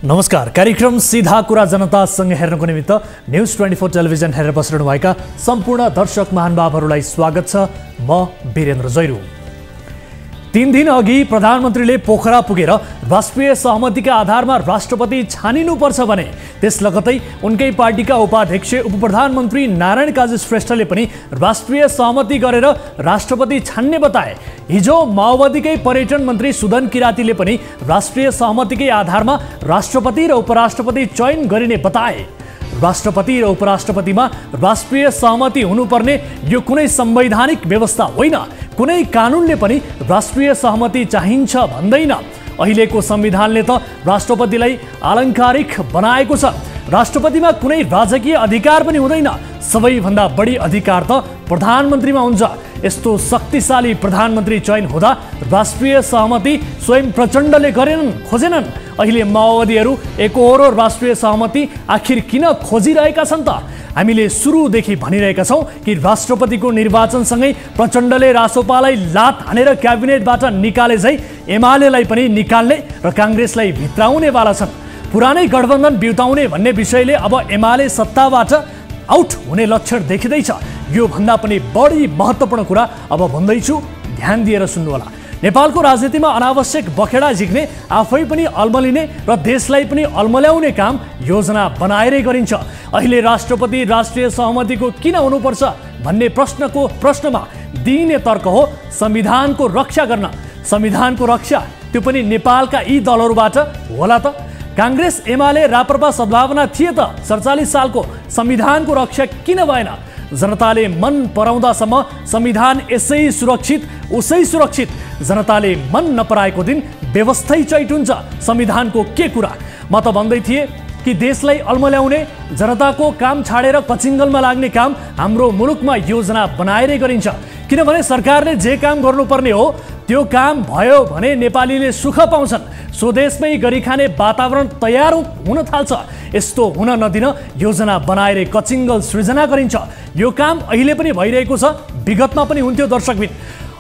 नमस्कार। कार्यक्रम सीधा कुरा जनतासँग हेर्नको निमित्त न्यूज 24 टेलिभिजन हेरेर बसिरहनुभएका सम्पूर्ण दर्शक महानुभावहरूलाई स्वागत छ। म वीरेन्द्र जैरू। 3 दिन अघि प्रधानमन्त्रीले पोखरा पुगेर राष्ट्रिय सहमतिका आधारमा राष्ट्रपति छानिनुपर्छ भने त्यस लगतै उनकै पार्टीका उपाध्यक्ष उपप्रधानमन्त्री नारायण काजी श्रेष्ठले पनि राष्ट्रिय सहमति गरेर राष्ट्रपति छान्ने बताए। हिजो माओवादीकै पर्यटन मन्त्री सुदन किरातीले पनि राष्ट्रिय सहमतिकै आधारमा राष्ट्रपति र उपराष्ट्रपति चयन गरिने बताए। राष्ट्रपति र उपराष्ट्रपतिमा राष्ट्रिय सहमति हुनुपर्ने यो कुनै संवैधानिक व्यवस्था होइन। कुनै कानुनले पनि राष्ट्रिय सहमति चाहिन्छ भन्दैन। अहिलेको संविधानले त राष्ट्रपतिलाई अलङ्कारिक बनाएको छ। राष्ट्रपतिमा कुनै राजकीय अधिकार पनि हुँदैन। सबैभन्दा बढी अधिकार त प्रधानमन्त्रीमा हुन्छ। यस्तो शक्तिशाली प्रधानमन्त्री चयन हुँदा राष्ट्रिय सहमति स्वयं प्रचण्डले गरेनन्, खोजेनन्। अहिले माओवादीहरू एकहोरो राष्ट्रिय सहमति आखिर किन खोजिरहेका छन् त? हामीले सुरुदेखि भनिरहेका छौँ कि राष्ट्रपतिको निर्वाचनसँगै प्रचण्डले रासोपालाई लात हानेर क्याबिनेटबाट निकाले झै एमालेलाई पनि निकाल्ने र काङ्ग्रेसलाई भित्राउनेवाला छन्। पुरानै गठबन्धन बिउताउने भन्ने विषयले अब एमाले सत्ताबाट आउट हुने लक्षण देखिँदैछ। यो भन्दा पनि बढी महत्त्वपूर्ण कुरा अब भन्दैछु, ध्यान दिएर सुन्नुहोला। नेपालको राजनीतिमा अनावश्यक बखेडा झिक्ने, आफै पनि अल्मलिने र देशलाई पनि अल्मल्याउने काम योजना बनाएरै गरिन्छ। अहिले राष्ट्रपति राष्ट्रिय सहमतिको किन हुनुपर्छ भन्ने प्रश्नमा दिइने तर्क हो संविधानको रक्षा गर्न। संविधानको रक्षा त्यो पनि नेपालका यी दलहरूबाट होला त? काङ्ग्रेस एमाले राप्रपा सद्भावना थिए त 47 सालको संविधानको रक्षा किन भएन? जनताले मन पराउँदासम्म संविधान यसै सुरक्षित उसै सुरक्षित। जनताले मन नपराएको दिन व्यवस्थै चैट हुन्छ। संविधानको के कुरा? म त भन्दै थिएँ कि देशलाई अल्मल्याउने, जनताको काम छाडेर कचिङ्गलमा लाग्ने काम हाम्रो मुलुकमा योजना बनाएरै गरिन्छ। किनभने सरकारले जे काम गर्नुपर्ने हो त्यो काम भयो भने नेपालीले सुख पाउँछन्। स्वदेशमै गरी खाने वातावरण तयार हुन थाल्छ। यस्तो हुन नदिन योजना बनाएर कचिङ्गल सृजना गरिन्छ। यो काम अहिले पनि भइरहेको छ, विगतमा पनि हुन्थ्यो। दर्शकबिन,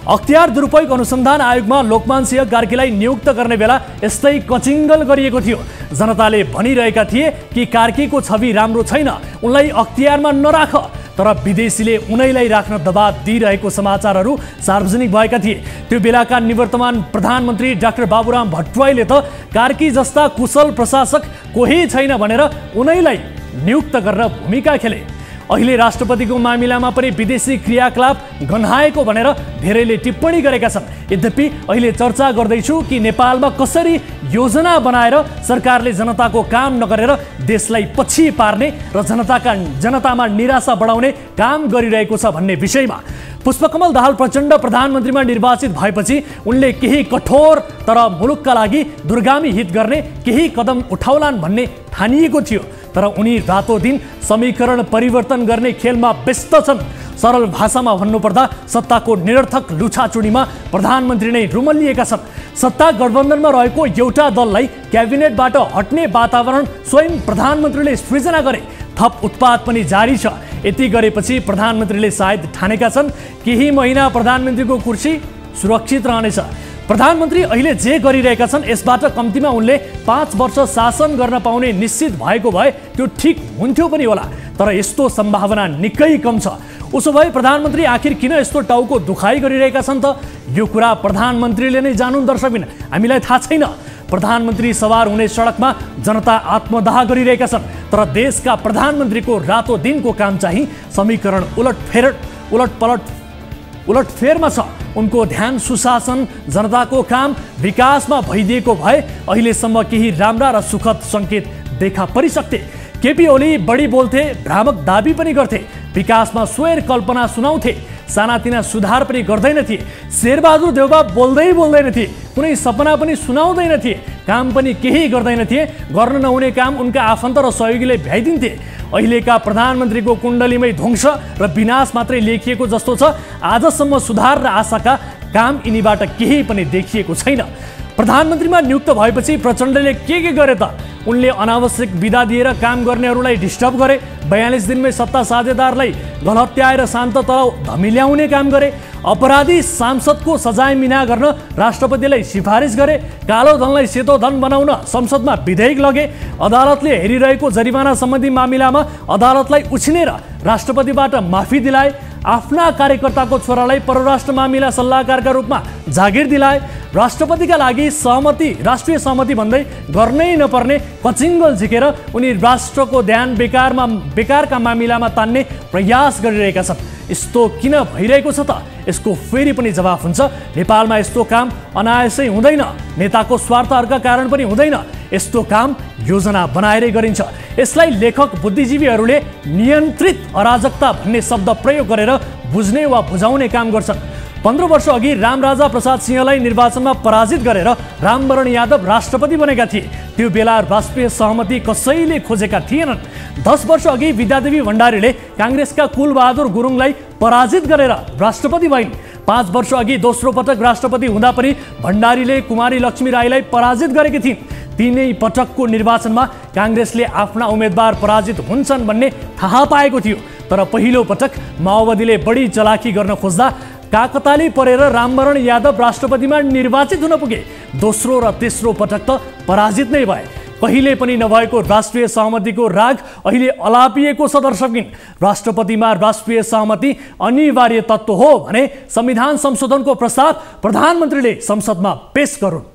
अख्तियार दुरुपयोग अनुसन्धान आयोगमा लोकमान सिंह कार्कीलाई नियुक्त गर्ने बेला यस्तै कचिङ्गल गरिएको थियो। जनताले भनिरहेका थिए कि कार्कीको छवि राम्रो छैन, उनलाई अख्तियारमा नराख। तर विदेशीले उनैलाई राख्न दबाब दिइरहेको समाचारहरू सार्वजनिक भएका थिए। त्यो बेलाका निवर्तमान प्रधानमन्त्री डाक्टर बाबुराम भट्टराईले त कार्की जस्ता कुशल प्रशासक कोही छैन भनेर उनैलाई नियुक्त गरेर भूमिका खेले। अहिले राष्ट्रपतिको मामिलामा पनि विदेशी क्रियाकलाप गन्हाएको भनेर धेरैले टिप्पणी गरेका छन्। यद्यपि अहिले चर्चा गर्दैछु कि नेपालमा कसरी योजना बनाएर सरकारले जनताको काम नगरेर देशलाई पछि पार्ने र जनतामा निराशा बढाउने काम गरिरहेको छ भन्ने विषयमा। पुष्पकमल दाहाल प्रचण्ड प्रधानमन्त्रीमा निर्वाचित भएपछि उनले केही कठोर तर मुलुकका लागि दूरगामी हित गर्ने केही कदम उठाउलान् भन्ने ठानिएको थियो। तर उनी रातों दिन समीकरण परिवर्तन गर्ने खेलमा व्यस्त छन्। सरल भाषामा भन्नुपर्दा सत्ताको निरर्थक लुछाचुडीमा प्रधानमन्त्री नै रुमल्लिएका छन्। सत्ता गठबन्धनमा रहेको एउटा दललाई क्याबिनेटबाट हट्ने वातावरण स्वयं प्रधानमन्त्रीले सृजना गरे। थप उत्पाद पनि जारी छ। यति गरेपछि प्रधानमन्त्रीले सायद ठानेका छन् केही महिना प्रधानमन्त्रीको कुर्सी सुरक्षित रहनेछ। प्रधानमन्त्री अहिले जे गरिरहेका छन् यसबाट कम्तीमा उनले 5 वर्ष शासन गर्न पाउने निश्चित भएको भए त्यो ठिक हुन्थ्यो पनि होला। तर यस्तो सम्भावना निकै कम छ। उसो भए प्रधानमन्त्री आखिर किन यस्तो टाउको दुखाइ गरिरहेका छन् त? यो कुरा प्रधानमन्त्रीले नै जानुन्। दर्शकबिन, हामीलाई थाहा छैन। प्रधानमन्त्री सवार हुने सडकमा जनता आत्मदाह गरिरहेका छन्। तर देशका प्रधानमन्त्रीको रातो दिनको काम चाहिँ समीकरण उलटफेरमा छ। उनको ध्यान सुशासन, जनताको काम, विकासमा भइदिएको भए अहिलेसम्म केही राम्रा र सुखद सङ्केत देखा परिसक्थे। केपी ओली बढी बोल्थे, भ्रामक दाबी पनि गर्थे, विकासमा स्वेर कल्पना सुनाउँथे, सानातिना सुधार पनि गर्दैनथे। शेरबहादुर देउबा बोल्दैनथे, कुनै सपना पनि सुनाउँदैनथे, काम पनि केही गर्दैनथे। गर्न नहुने काम उनका आफन्त र सहयोगीले भ्याइदिन्थे। अहिलेका प्रधानमन्त्रीको कुण्डलीमै ध्वंस र विनाश मात्रै लेखिएको जस्तो छ। आजसम्म सुधार र आशाका काम यिनीबाट केही पनि देखिएको छैन। प्रधानमन्त्रीमा नियुक्त भएपछि प्रचण्डले के गरे त? उनले अनावश्यक बिदा दिएर काम गर्नेहरूलाई डिस्टर्ब गरे। 42 दिनमै सत्ता साझेदारलाई गलहत्याएर शान्त तराउ धमिल्याउने काम गरे। अपराधी सांसदको सजाय मिना गर्न राष्ट्रपतिलाई सिफारिस गरे। कालो धनलाई सेतो धन बनाउन संसदमा विधेयक लगे। अदालतले हेरिरहेको जरिमाना सम्बन्धी मामिलामा अदालतलाई उछिनेर राष्ट्रपतिबाट माफी दिलाए। आफ्ना कार्यकर्ताको छोरालाई परराष्ट्र मामिला सल्लाहकारका रूपमा जागिर दिलाए। राष्ट्रपतिका लागि सहमति, राष्ट्रिय सहमति भन्दै गर्नै नपर्ने कचिङ्गल झिकेर उनी राष्ट्रको ध्यान बेकारका मामिलामा तान्ने प्रयास गरिरहेका छन्। यस्तो किन भइरहेको छ त? यसको फेरि पनि जवाफ हुन्छ। नेपालमा यस्तो काम अनायासै हुँदैन। नेताको स्वार्थहरूका कारण पनि हुँदैन। यस्तो काम योजना बनाएरै गरिन्छ। यसलाई लेखक बुद्धिजीवीहरूले नियन्त्रित अराजकता भन्ने शब्द प्रयोग गरेर बुझ्ने वा बुझाउने काम गर्छन्। 15 वर्ष अघि रामराजा प्रसाद सिंहलाई निर्वाचनमा पराजित गरेर रामवरण यादव राष्ट्रपति बनेका थिए। त्यो बेला राष्ट्रिय सहमति कसैले खोजेका थिएनन्। 10 वर्ष अघि विद्यादेवी भण्डारीले काङ्ग्रेसका कुलबहादुर गुरुङलाई पराजित गरेर राष्ट्रपति भइन्। 5 वर्ष अघि दोस्रो पटक राष्ट्रपति हुँदा पनि भण्डारीले कुमारी लक्ष्मी राईलाई पराजित गरेकी थिइन्। तीनै पटकको निर्वाचनमा काङ्ग्रेसले आफ्ना उम्मेदवार पराजित हुन्छन् भन्ने थाहा पाएको थियो। तर पहिलो पटक माओवादीले बढी चलाखी गर्न खोज्दा काकताली परेर रामवरण यादव राष्ट्रपतिमा निर्वाचित हुन पुगे। दोस्रो र तेस्रो पटक त पराजित नै भए। कहिले पनि नभएको राष्ट्रिय सहमतिको राग अहिले अलापिएको छ दर्शकबिन। राष्ट्रपतिमा राष्ट्रिय सहमति अनिवार्य तत्त्व हो भने संविधान संशोधनको प्रस्ताव प्रधानमन्त्रीले संसदमा पेश गरून्।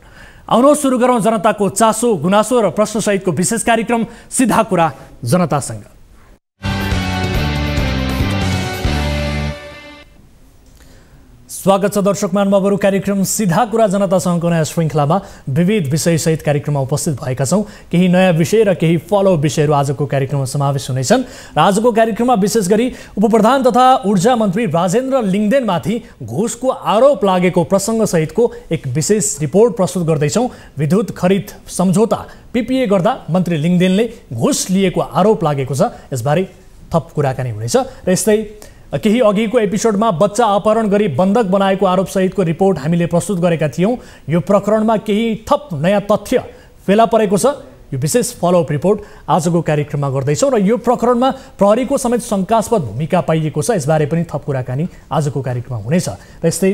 आउनुहोस् सुरु गरौँ जनताको चासो, गुनासो र प्रश्नसहितको विशेष कार्यक्रम सिधा कुरा जनतासँग। स्वागत छ दर्शक महानुभावहरू। कार्यक्रम सिधा कुरा जनतासँगको नयाँ श्रृङ्खलामा विविध विषयसहित कार्यक्रममा उपस्थित भएका छौँ। केही नयाँ विषय र केही फलो विषयहरू आजको कार्यक्रममा समावेश हुनेछन् र आजको कार्यक्रममा विशेष गरी उपप्रधान तथा ऊर्जा मन्त्री राजेन्द्र लिङ्गदेनमाथि घुसको आरोप लागेको प्रसङ्गसहितको एक विशेष रिपोर्ट प्रस्तुत गर्दैछौँ। विद्युत खरिद सम्झौता पिपिए गर्दा मन्त्री लिङ्गदेनले घुस लिएको आरोप लागेको छ। यसबारे थप कुराकानी हुनेछ र यस्तै केही अघिको एपिसोडमा बच्चा अपहरण गरी बन्धक बनाएको आरोपसहितको रिपोर्ट हामीले प्रस्तुत गरेका थियौँ। यो प्रकरणमा केही थप नयाँ तथ्य फेला परेको छ। यो विशेष फलोअप रिपोर्ट आजको कार्यक्रममा गर्दैछौँ र यो प्रकरणमा प्रहरीको समेत शङ्कास्पद भूमिका पाइएको छ। यसबारे पनि थप कुराकानी आजको कार्यक्रममा हुनेछ र यस्तै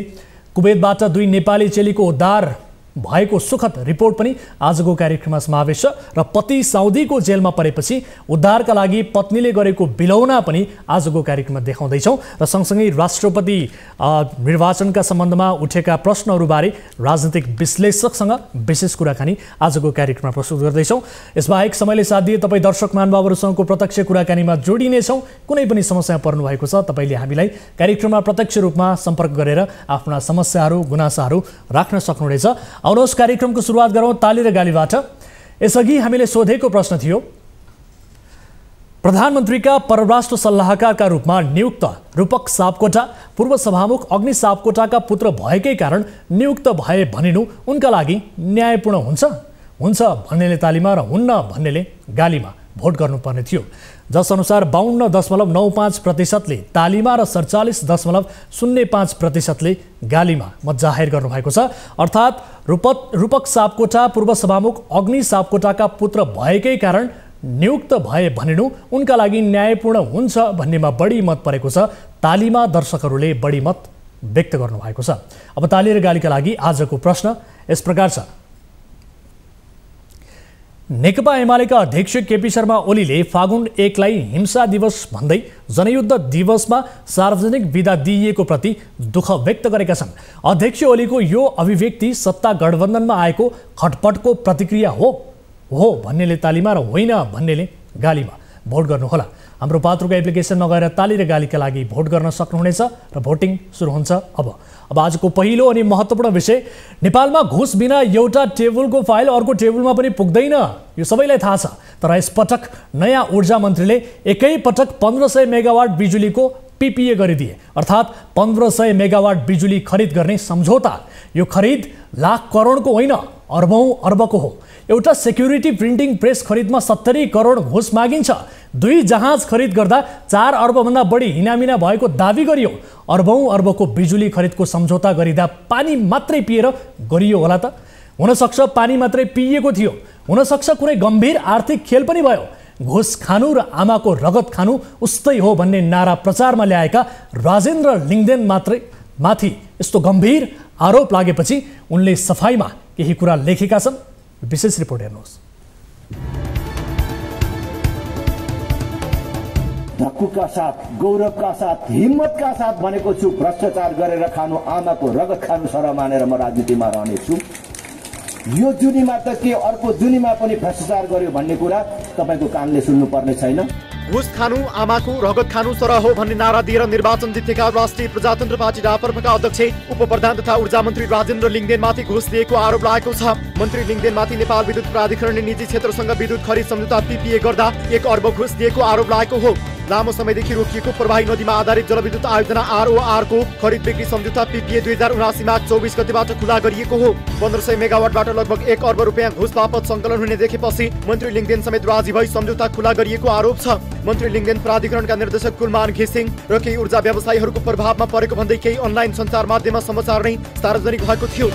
कुवेतबाट 2 नेपाली चेलीको उद्धार भएको सुखद रिपोर्ट पनि आजको कार्यक्रममा समावेश छ र पति साउदीको जेलमा परेपछि उद्धारका लागि पत्नीले गरेको बिलौना पनि आजको कार्यक्रममा देखाउँदैछौँ र सँगसँगै राष्ट्रपति निर्वाचनका सम्बन्धमा उठेका प्रश्नहरूबारे राजनीतिक विश्लेषकसँग विशेष कुराकानी आजको कार्यक्रममा प्रस्तुत गर्दैछौँ। यसबाहेक समयले साथ दिए तपाईँ दर्शक महानुभावहरूसँगको प्रत्यक्ष कुराकानीमा जोडिनेछौँ। कुनै पनि समस्या पर्नु भएको छ तपाईँले हामीलाई कार्यक्रममा प्रत्यक्ष रूपमा सम्पर्क गरेर आफ्ना समस्याहरू गुनासाहरू राख्न सक्नुहुनेछ। आउनुहोस् कार्यक्रमको सुरुवात गरौँ ताली र गालीबाट। यसअघि हामीले सोधेको प्रश्न थियो, प्रधानमन्त्रीका परराष्ट्र सल्लाहकारका रूपमा नियुक्त रूपक सापकोटा पूर्व सभामुख अग्नि सापकोटाका पुत्र भएकै कारण नियुक्त भए भनिनु उनका लागि न्यायपूर्ण हुन्छ? हुन्छ भन्नेले तालीमा र हुन्न भन्नेले गालीमा भोट गर्नुपर्ने थियो। जसअनुसार 52.95%ले तालीमा र 47.05%ले गालीमा मत जाहेर गर्नुभएको छ। अर्थात् रूपक सापकोटा पूर्व सभामुख अग्नि सापकोटाका पुत्र भएकै कारण नियुक्त भए भनिनु उनका लागि न्यायपूर्ण हुन्छ भन्नेमा बढी मत परेको छ। तालीमा दर्शकहरूले बढी मत व्यक्त गर्नुभएको छ। अब ताली र गालीका लागि आजको प्रश्न यस प्रकार छ। नेकपा एमालेका अध्यक्ष केपी शर्मा ओलीले फागुन 1लाई हिंसा दिवस भन्दै जनयुद्ध दिवसमा सार्वजनिक बिदा दिइएको प्रति दुःख व्यक्त गरेका छन्। अध्यक्ष ओलीको यो अभिव्यक्ति सत्ता गठबन्धनमा आएको खटपटको प्रतिक्रिया हो भन्नेले तालीमा र होइन भन्नेले गालीमा भोट गर्नुहोला। हाम्रो पात्रोको एप्लिकेसनमा गएर ताली र गालीका लागि भोट गर्न सक्नुहुनेछ र भोटिङ सुरु हुन्छ। अब आजको पहिलो अनि महत्त्वपूर्ण विषय, नेपालमा घुस बिना एउटा टेबलको फाइल अर्को टेबलमा पनि पुग्दैन, यो सबैलाई थाहा छ। तर यसपटक नयाँ ऊर्जा मन्त्रीले एकै पटक 1500 मेगावाट बिजुलीको पिपिए गरिदिए, अर्थात् 1500 मेगावाट बिजुली खरिद गर्ने सम्झौता। यो खरिद लाख करोडको होइन, अर्बौं अर्बको हो। एउटा सेक्युरिटी प्रिन्टिङ प्रेस खरिदमा 70 करोड घुस मागिन्छ। 2 जहाज खरिद गर्दा 4 अर्बभन्दा बढी हिनामिना भएको दावी गरियो। अर्बौं अर्बको बिजुली खरिदको सम्झौता गरिँदा पानी मात्रै पिएर गरियो होला त? हुनसक्छ पानी मात्रै पिइएको थियो, हुनसक्छ कुनै गम्भीर आर्थिक खेल पनि भयो। घुस खानु र आमाको रगत खानु उस्तै हो भन्ने नारा प्रचारमा ल्याएका राजेन्द्र लिङ्गदेन माथि यस्तो गम्भीर आरोप लागेपछि उनले सफाइमा केही कुरा लेखेका छन्। विशेष रिपोर्ट हेर्नुहोस्। धक्कुका साथ, गौरवका साथ, हिम्मतका साथ भनेको छु, भ्रष्टाचार गरेर खानु, आमाको रगत खानु सरह मानेर म राजनीतिमा रहनेछु। यो जुनीमा त के अर्को जुनीमा पनि भ्रष्टाचार गर्यो भन्ने कुरा तपाईको कानले सुन्नु पर्ने छैन। घुस खानु, आमाको रगत खानु सरह हो भन्ने नारा दिएर निर्वाचन जितेका राष्ट्रिय प्रजातन्त्र पार्टी राप्रपाका अध्यक्ष उपप्रधान तथा ऊर्जा मन्त्री राजेन्द्र लिङ्गदेनमाथि घुस दिएको आरोप लागेको छ। मन्त्री लिङ्गदेनमाथि नेपाल विद्युत प्राधिकरणले निजी क्षेत्रसँग विद्युत खरिद सम्झौता PPA गर्दा 1 अर्ब घुस दिएको आरोप लागेको हो। लामो समयदेखि रोकिएको प्रवाही नदीमा आधारित जलविद्युत आयोजना ROR को खरिद बिक्री सम्झौता PPA 2079 माघ 24 गतेबाट खुला गरिएको हो। 1500 मेगावाटबाट लगभग 1 अर्ब रुपियाँ घुस बापत सङ्कलन हुने देखेपछि मन्त्री लिङ्गदेन समेत राजी भई सम्झौता खुला गरिएको आरोप छ। मन्त्री लिङ्गदेन प्राधिकरणका निर्देशक कुलमान घिसिङ र केही ऊर्जा व्यवसायीहरूको प्रभावमा परेको भन्दै केही अनलाइन सञ्चार माध्यममा समाचार नै सार्वजनिक भएको थियो।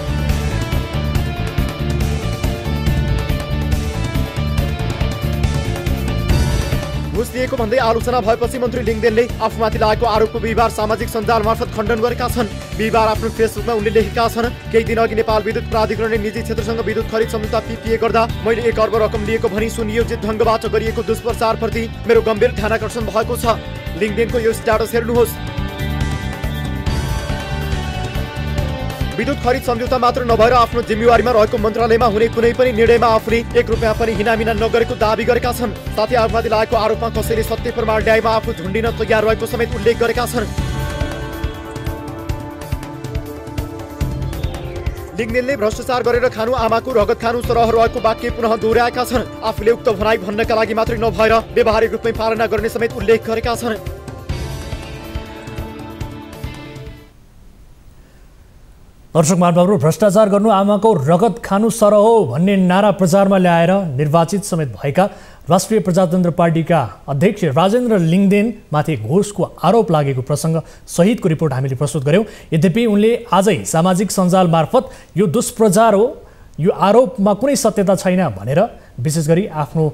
घुस दिएको भन्दै आलोचना भएपछि मन्त्री लिङ्गदेनले आफूमाथि लागेको आरोपको बिहिबार सामाजिक सञ्जाल मार्फत खण्डन गरेका छन्। बिहिबार आफ्नो फेसबुकमा उनले लेखेका छन्, केही दिन अघि नेपाल विद्युत प्राधिकरणले निजी क्षेत्रसँग विद्युत खरिद सम्झौता PPA गर्दा मैले 1 अर्ब रकम लिएको भनी सुनियोजित ढङ्गबाट गरिएको दुष्प्रचारप्रति मेरो गम्भीर ध्यानाकर्षण भएको छ। लिङ्गदेनको यो स्ट्याटस हेर्नुहोस्। विद्युत खरिद सम्झौता मात्र नभएर आफ्नो जिम्मेवारीमा रहेको मन्त्रालयमा हुने कुनै पनि निर्णयमा आफूले 1 रुपियाँ पनि हिनामिना नगरेको दाबी गरेका छन्। साथै आफूमाथि लागेको आरोपमा कसैले सत्य प्रमाण ल्याएमा आफू झुन्डिन तयार रहेको समेत उल्लेख गरेका छन्। लिङ्गदेनले भ्रष्टाचार गरेर खानु, आमाको रगत खानु सरह रहेको वाक्य पुनः दोहोर्याएका छन्। आफूले उक्त भनाइ भन्नका लागि मात्रै नभएर व्यवहारिक रूपमै पालना गर्ने समेत उल्लेख गरेका छन्। दर्शक महानुभावहरू, भ्रष्टाचार गर्नु, आमाको रगत खानु सरह हो भन्ने नारा प्रचारमा ल्याएर निर्वाचित समेत भएका राष्ट्रिय प्रजातन्त्र पार्टीका अध्यक्ष राजेन्द्र लिङ्गदेनमाथि घुसको आरोप लागेको प्रसङ्ग सहितको रिपोर्ट हामीले प्रस्तुत गर्यौँ। यद्यपि उनले आजै सामाजिक सञ्जाल मार्फत यो दुष्प्रचार हो, यो आरोपमा कुनै सत्यता छैन भनेर विशेष गरी आफ्नो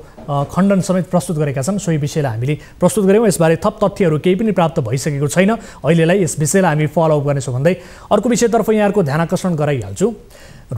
खण्डन समेत प्रस्तुत गरेका छन्। सोही विषयलाई हामीले प्रस्तुत गर्यौँ। यसबारे थप तथ्यहरू केही पनि प्राप्त भइसकेको छैन। अहिलेलाई यस विषयलाई हामी फलोअप गर्नेछौँ भन्दै अर्को विषयतर्फ यहाँहरूको ध्यानाकर्षण गराइहाल्छु।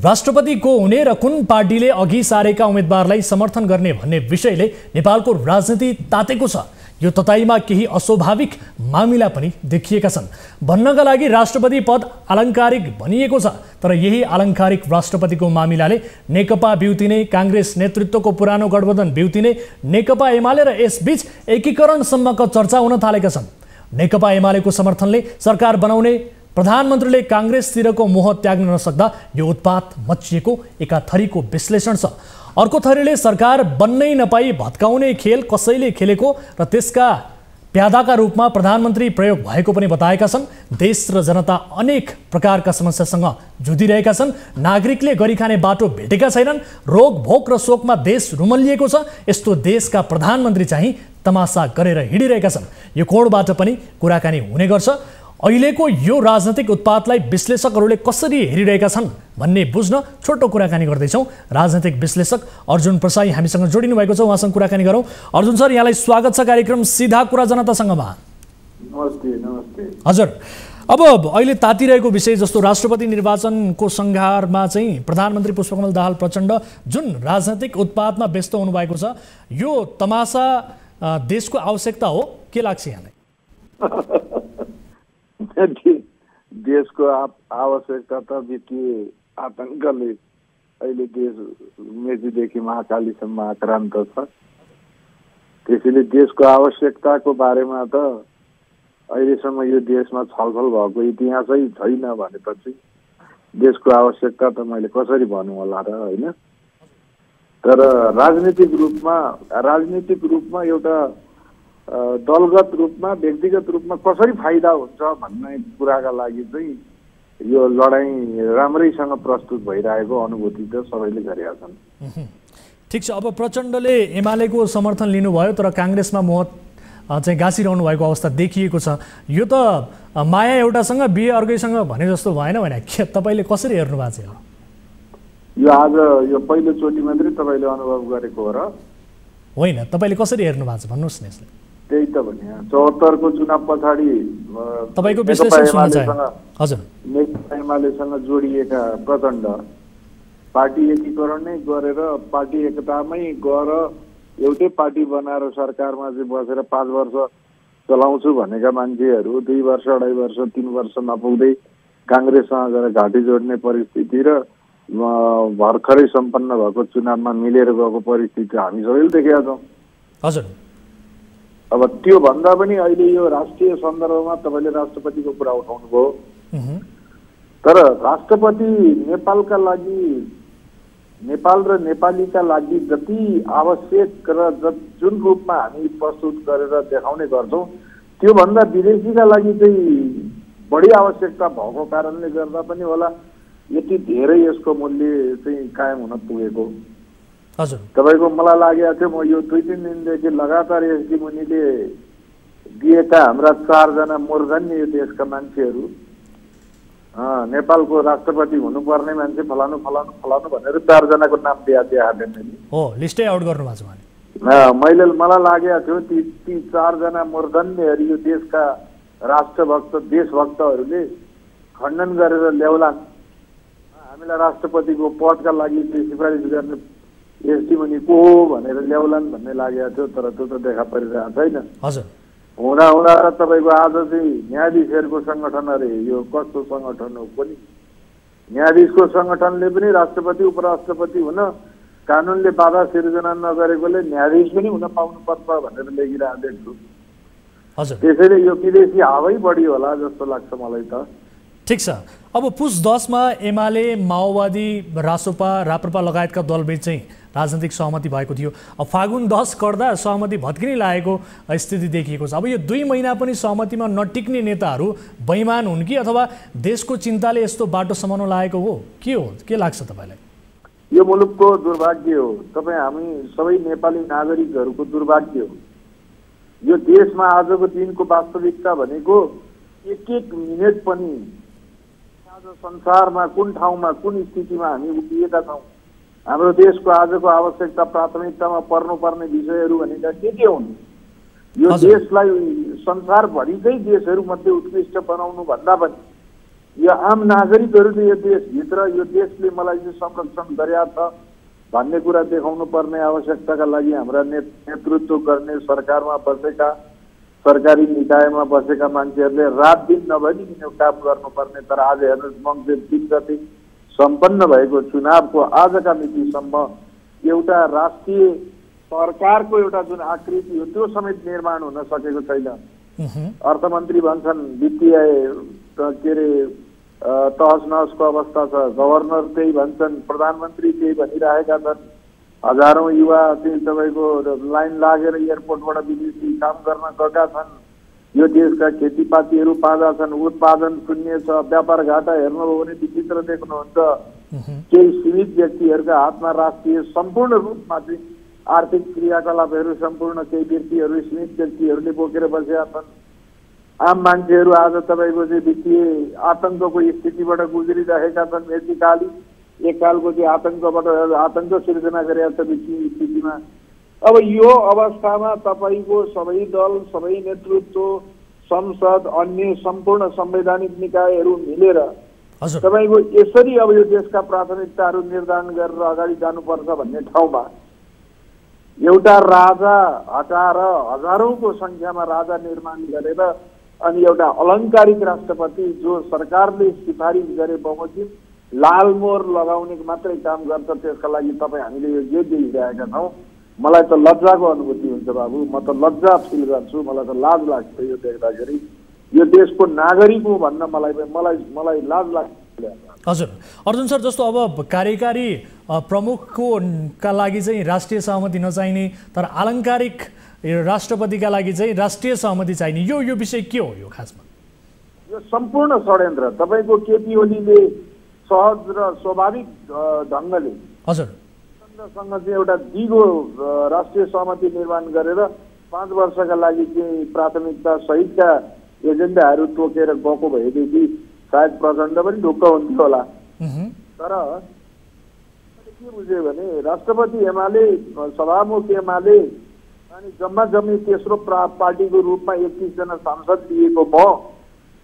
राष्ट्रपति को हुने र कुन पार्टीले अघि सारेका उम्मेदवारलाई समर्थन गर्ने भन्ने विषयले नेपालको राजनीति तातेको छ। यो तताईमा केही अस्वाभाविक मामिला पनि देखिएका छन्। भन्नका लागि राष्ट्रपति पद अलङ्कारिक भनिएको छ, तर यही अलङ्कारिक राष्ट्रपतिको मामिलाले नेकपा बिउतिने, काङ्ग्रेस नेतृत्वको पुरानो गठबन्धन बिउतिने, नेकपा एमाले र यसबीच एकीकरणसम्मका चर्चा हुन थालेका छन्। नेकपा एमालेको समर्थनले सरकार बनाउने, प्रधानमन्त्रीले काङ्ग्रेसतिरको मोह त्याग्न नसक्दा यो उत्पात मचिएको एका थरीको विश्लेषण छ। अर्को थरीले सरकार बन्नै नपाई भत्काउने खेल कसैले खेलेको र त्यसका प्यादाका रूपमा प्रधानमन्त्री प्रयोग भएको पनि बताएका छन्। देश र जनता अनेक प्रकारका समस्यासँग जुधिरहेका छन्। नागरिकले गरिखाने बाटो भेटेका छैनन्। रोग भोक र शोकमा देश रुमल्लिएको छ। यस्तो देशका प्रधानमन्त्री चाहिँ तमासा गरेर हिँडिरहेका छन्। यो कोणबाट पनि कुराकानी हुने गर्छ। अहिलेको यो राजनैतिक उत्पातलाई विश्लेषकहरूले कसरी हेरिरहेका छन् भन्ने बुझ्न छोटो कुराकानी गर्दैछौँ। राजनैतिक विश्लेषक अर्जुन प्रसाई हामीसँग जोडिनु भएको छ, उहाँसँग कुराकानी गरौँ। अर्जुन सर, यहाँलाई स्वागत छ कार्यक्रम सिधा कुरा जनतासँगमा। नमस्ते। नमस्ते हजुर, अब अहिले तातिरहेको विषय जस्तो राष्ट्रपति निर्वाचनको सङ्घारमा चाहिँ प्रधानमन्त्री पुष्पकमल दाहाल प्रचण्ड जुन राजनैतिक उत्पातमा व्यस्त हुनुभएको छ, यो तमासा देशको आवश्यकता हो के लाग्छ यहाँलाई? देशको आवश्यकता त वित्तीय आतङ्कले अहिले देश मेचीदेखि महाकालीसम्म आक्रान्त छ। त्यसैले देशको आवश्यकताको बारेमा त अहिलेसम्म यो देशमा छलफल भएको इतिहासै छैन भनेपछि देशको आवश्यकता त मैले कसरी भनौँ होला र, होइन? तर राजनीतिक रूपमा एउटा दलगत रूपमा, व्यक्तिगत रूपमा कसरी फाइदा हुन्छ भन्ने कुराका लागि चाहिँ यो लडाईँ राम्रैसँग प्रस्तुत भइरहेको अनुभूति त सबैले गरेका छन्। ठिक छ। अब प्रचण्डले एमालेको समर्थन लिनुभयो, तर काङ्ग्रेसमा मोह चाहिँ गाँसिरहनु भएको अवस्था देखिएको छ। यो त माया एउटासँग बिहे अर्कैसँग भने जस्तो भएन भने तपाईँले कसरी हेर्नु भएको छ? यो आज यो पहिलोचोटि मात्रै तपाईँले अनुभव गरेको हो र? होइन, तपाईँले कसरी हेर्नु भएको छ भन्नुहोस् न यसलाई। त्यही त भने 74 को चुनाव पछाडि तपाईँको विश्लेषण सुन्न चाहे। हजुर। नेकपा एमालेसँग जोडिएका प्रचण्ड पार्टी एकीकरण नै गरेर पार्टी एकतामै गएर एउटै पार्टी बनाएर सरकारमा चाहिँ बसेर 5 वर्ष चलाउँछु भनेका मान्छेहरू 2 वर्ष 2.5 वर्ष 3 वर्ष नपुग्दै काङ्ग्रेससँग गएर घाँटी जोड्ने परिस्थिति र भर्खरै सम्पन्न भएको चुनावमा मिलेर गएको परिस्थिति हामी सबैले देखेका छौँ। हजुर। अब त्यो भन्दा पनि अहिले यो राष्ट्रिय सन्दर्भमा तपाईँले राष्ट्रपतिको कुरा उठाउनु भयो, तर राष्ट्रपति नेपालका लागि, नेपाल र नेपालीका लागि जति आवश्यक र जुन रूपमा हामी प्रस्तुत गरेर देखाउने गर्छौँ त्योभन्दा विदेशीका लागि चाहिँ बढी आवश्यकता भएको कारणले गर्दा पनि होला यति धेरै यसको मूल्य चाहिँ कायम हुन पुगेको। हजुर। तपाईँको मलाई लागेको थियो म यो 2-3 दिनदेखि लगातार यसकी मुनिले दिएका हाम्रा 4 जना मूर्धन्य यो देशका मान्छेहरू नेपालको राष्ट्रपति हुनुपर्ने मान्छे फलानु फलानु फलानु भनेर 4 जनाको नाम दिएको मैले। हो, लिस्टै आउट गर्नु भएको छ। मलाई लागेको थियो ती 4 जना मूर्धन्यहरू यो देशका राष्ट्रभक्त देशभक्तहरूले खण्डन गरेर ल्याउला, हामीलाई राष्ट्रपतिको पदका लागि सिफारिस गर्ने एसटी मुनि को हो भनेर ल्याउलान् भन्ने लागेको थियो, तर त्यो त देखा परिरहेको छैन। हजुर। हुँदा हुँदा तपाईँको आज चाहिँ न्यायाधीशहरूको सङ्गठन अरे यो कस्तो सङ्गठन हो पनि, न्यायाधीशको सङ्गठनले पनि राष्ट्रपति उपराष्ट्रपति हुन कानुनले बाधा सिर्जना नगरेकोले न्यायाधीश पनि हुन पाउनुपर्छ भनेर लेखिरहेको देख्छु। हजुर। त्यसैले यो विदेशी हावै बढी होला जस्तो लाग्छ मलाई त। ठिक छ। अब पुस 10 मा एमाले माओवादी रासोपा राप्रपा लगायतका दलबीच चाहिँ राजनीतिक सहमति भएको थियो। अब फागुन 10 गर्दा सहमति भत्किनै लागेको स्थिति देखिएको छ। अब यो 2 महिना पनि सहमतिमा नटिक्ने नेताहरू बेइमान हुन् कि अथवा देशको चिन्ताले यस्तो बाटो समाउन लागेको हो? के लाग्छ तपाईँलाई? यो मुलुकको दुर्भाग्य हो, तपाईँ हामी सबै नेपाली नागरिकहरूको दुर्भाग्य हो। यो देशमा आजको दिनको वास्तविकता भनेको एक मिनेट पनि आज संसारमा कुन ठाउँमा कुन स्थितिमा हामी उभिएका छौँ, हाम्रो देशको आजको आवश्यकता प्राथमिकतामा पर्नुपर्ने विषयहरू भनेका के हुन्? यो देशलाई संसारभरिकै देशहरूमध्ये उत्कृष्ट बनाउनु भन्दा पनि यो आम नागरिकहरूले यो देशभित्र यो देशले मलाई चाहिँ संरक्षण गरेका छ भन्ने कुरा देखाउनु पर्ने आवश्यकताका लागि हाम्रा नेतृत्व गर्ने सरकारमा बसेका सरकारी निकायमा बसेका मान्छेहरूले रात दिन नभनी यो काम गर्नुपर्ने, तर आज हेर्नुहोस् मङ्सिर 3 गते सम्पन्न भएको चुनावको आजका मितिसम्म एउटा राष्ट्रिय सरकारको एउटा जुन आकृति हो त्यो समेत निर्माण हुन सकेको छैन। अर्थमन्त्री भन्छन् वित्तीय के अरे तहस नहसको अवस्था छ, गभर्नर त्यही भन्छन्, प्रधानमन्त्री त्यही भनिरहेका छन्, हजारौं युवा चाहिँ तपाईँको लाइन लागेर एयरपोर्टबाट विदेशी काम गर्न गएका छन्, यो देशका खेतीपातीहरू पाँजा छन्, उत्पादन शून्य छ, व्यापार घाटा हेर्नुभयो भने विचित्र देख्नुहुन्छ। केही सीमित व्यक्तिहरूका हातमा राष्ट्रिय सम्पूर्ण रूपमा चाहिँ आर्थिक क्रियाकलापहरू सम्पूर्ण केही व्यक्तिहरू सीमित व्यक्तिहरूले बोकेर बसेका छन्। आम मान्छेहरू आज तपाईँको चाहिँ वित्तीय आतङ्कको स्थितिबाट गुज्रिरहेका छन्। यतिकाली एककालको चाहिँ आतङ्क सिर्जना गरेका छ वित्तीय स्थितिमा। अब यो अवस्थामा तपाईँको सबै दल सबै नेतृत्व संसद अन्य सम्पूर्ण संवैधानिक निकायहरू मिलेर तपाईँको यसरी अब यो देशका प्राथमिकताहरू निर्धारण गरेर अगाडि जानुपर्छ भन्ने ठाउँमा एउटा राजा हटाएर हजारौंको संख्यामा राजा निर्माण गरेर अनि एउटा अलङ्कारिक राष्ट्रपति जो सरकारले सिफारिस गरे बमोजिम लालमोहर लगाउने मात्रै काम गर्छ, त्यसका लागि तपाईँ हामीले यो जे देखिरहेका छौँ। मलाई त लज्जाको अनुभूति हुन्छ बाबु, म त लज्जा फिल गर्छु, मलाई त लाज लाग्छ यो देख्दाखेरि। यो देशको नागरिक हो भन्न मलाई लाज लाग्छ। हजुर अर्जुन सर, जस्तो अब कार्यकारी प्रमुखको का लागि चाहिँ राष्ट्रिय सहमति नचाहिने तर आलङ्कारिक राष्ट्रपतिका लागि चाहिँ राष्ट्रिय सहमति चाहिने, यो विषय के हो? यो खासमा यो सम्पूर्ण षड्यन्त्र तपाईँको केपी ओलीले सहज र स्वाभाविक ढङ्गले सँग चाहिँ एउटा दिगो राष्ट्रिय सहमति निर्माण गरेर 5 वर्षका लागि चाहिँ प्राथमिकता सहितका एजेन्डाहरू तोकेर गएको भएदेखि सायद प्रचण्ड पनि ढुक्क हुन्थ्यो होला। तर के बुझ्यो भने राष्ट्रपति एमाले सभामुख एमाले अनि जम्मा जम्मी तेस्रो पार्टीको रूपमा 31 जना सांसद लिएको म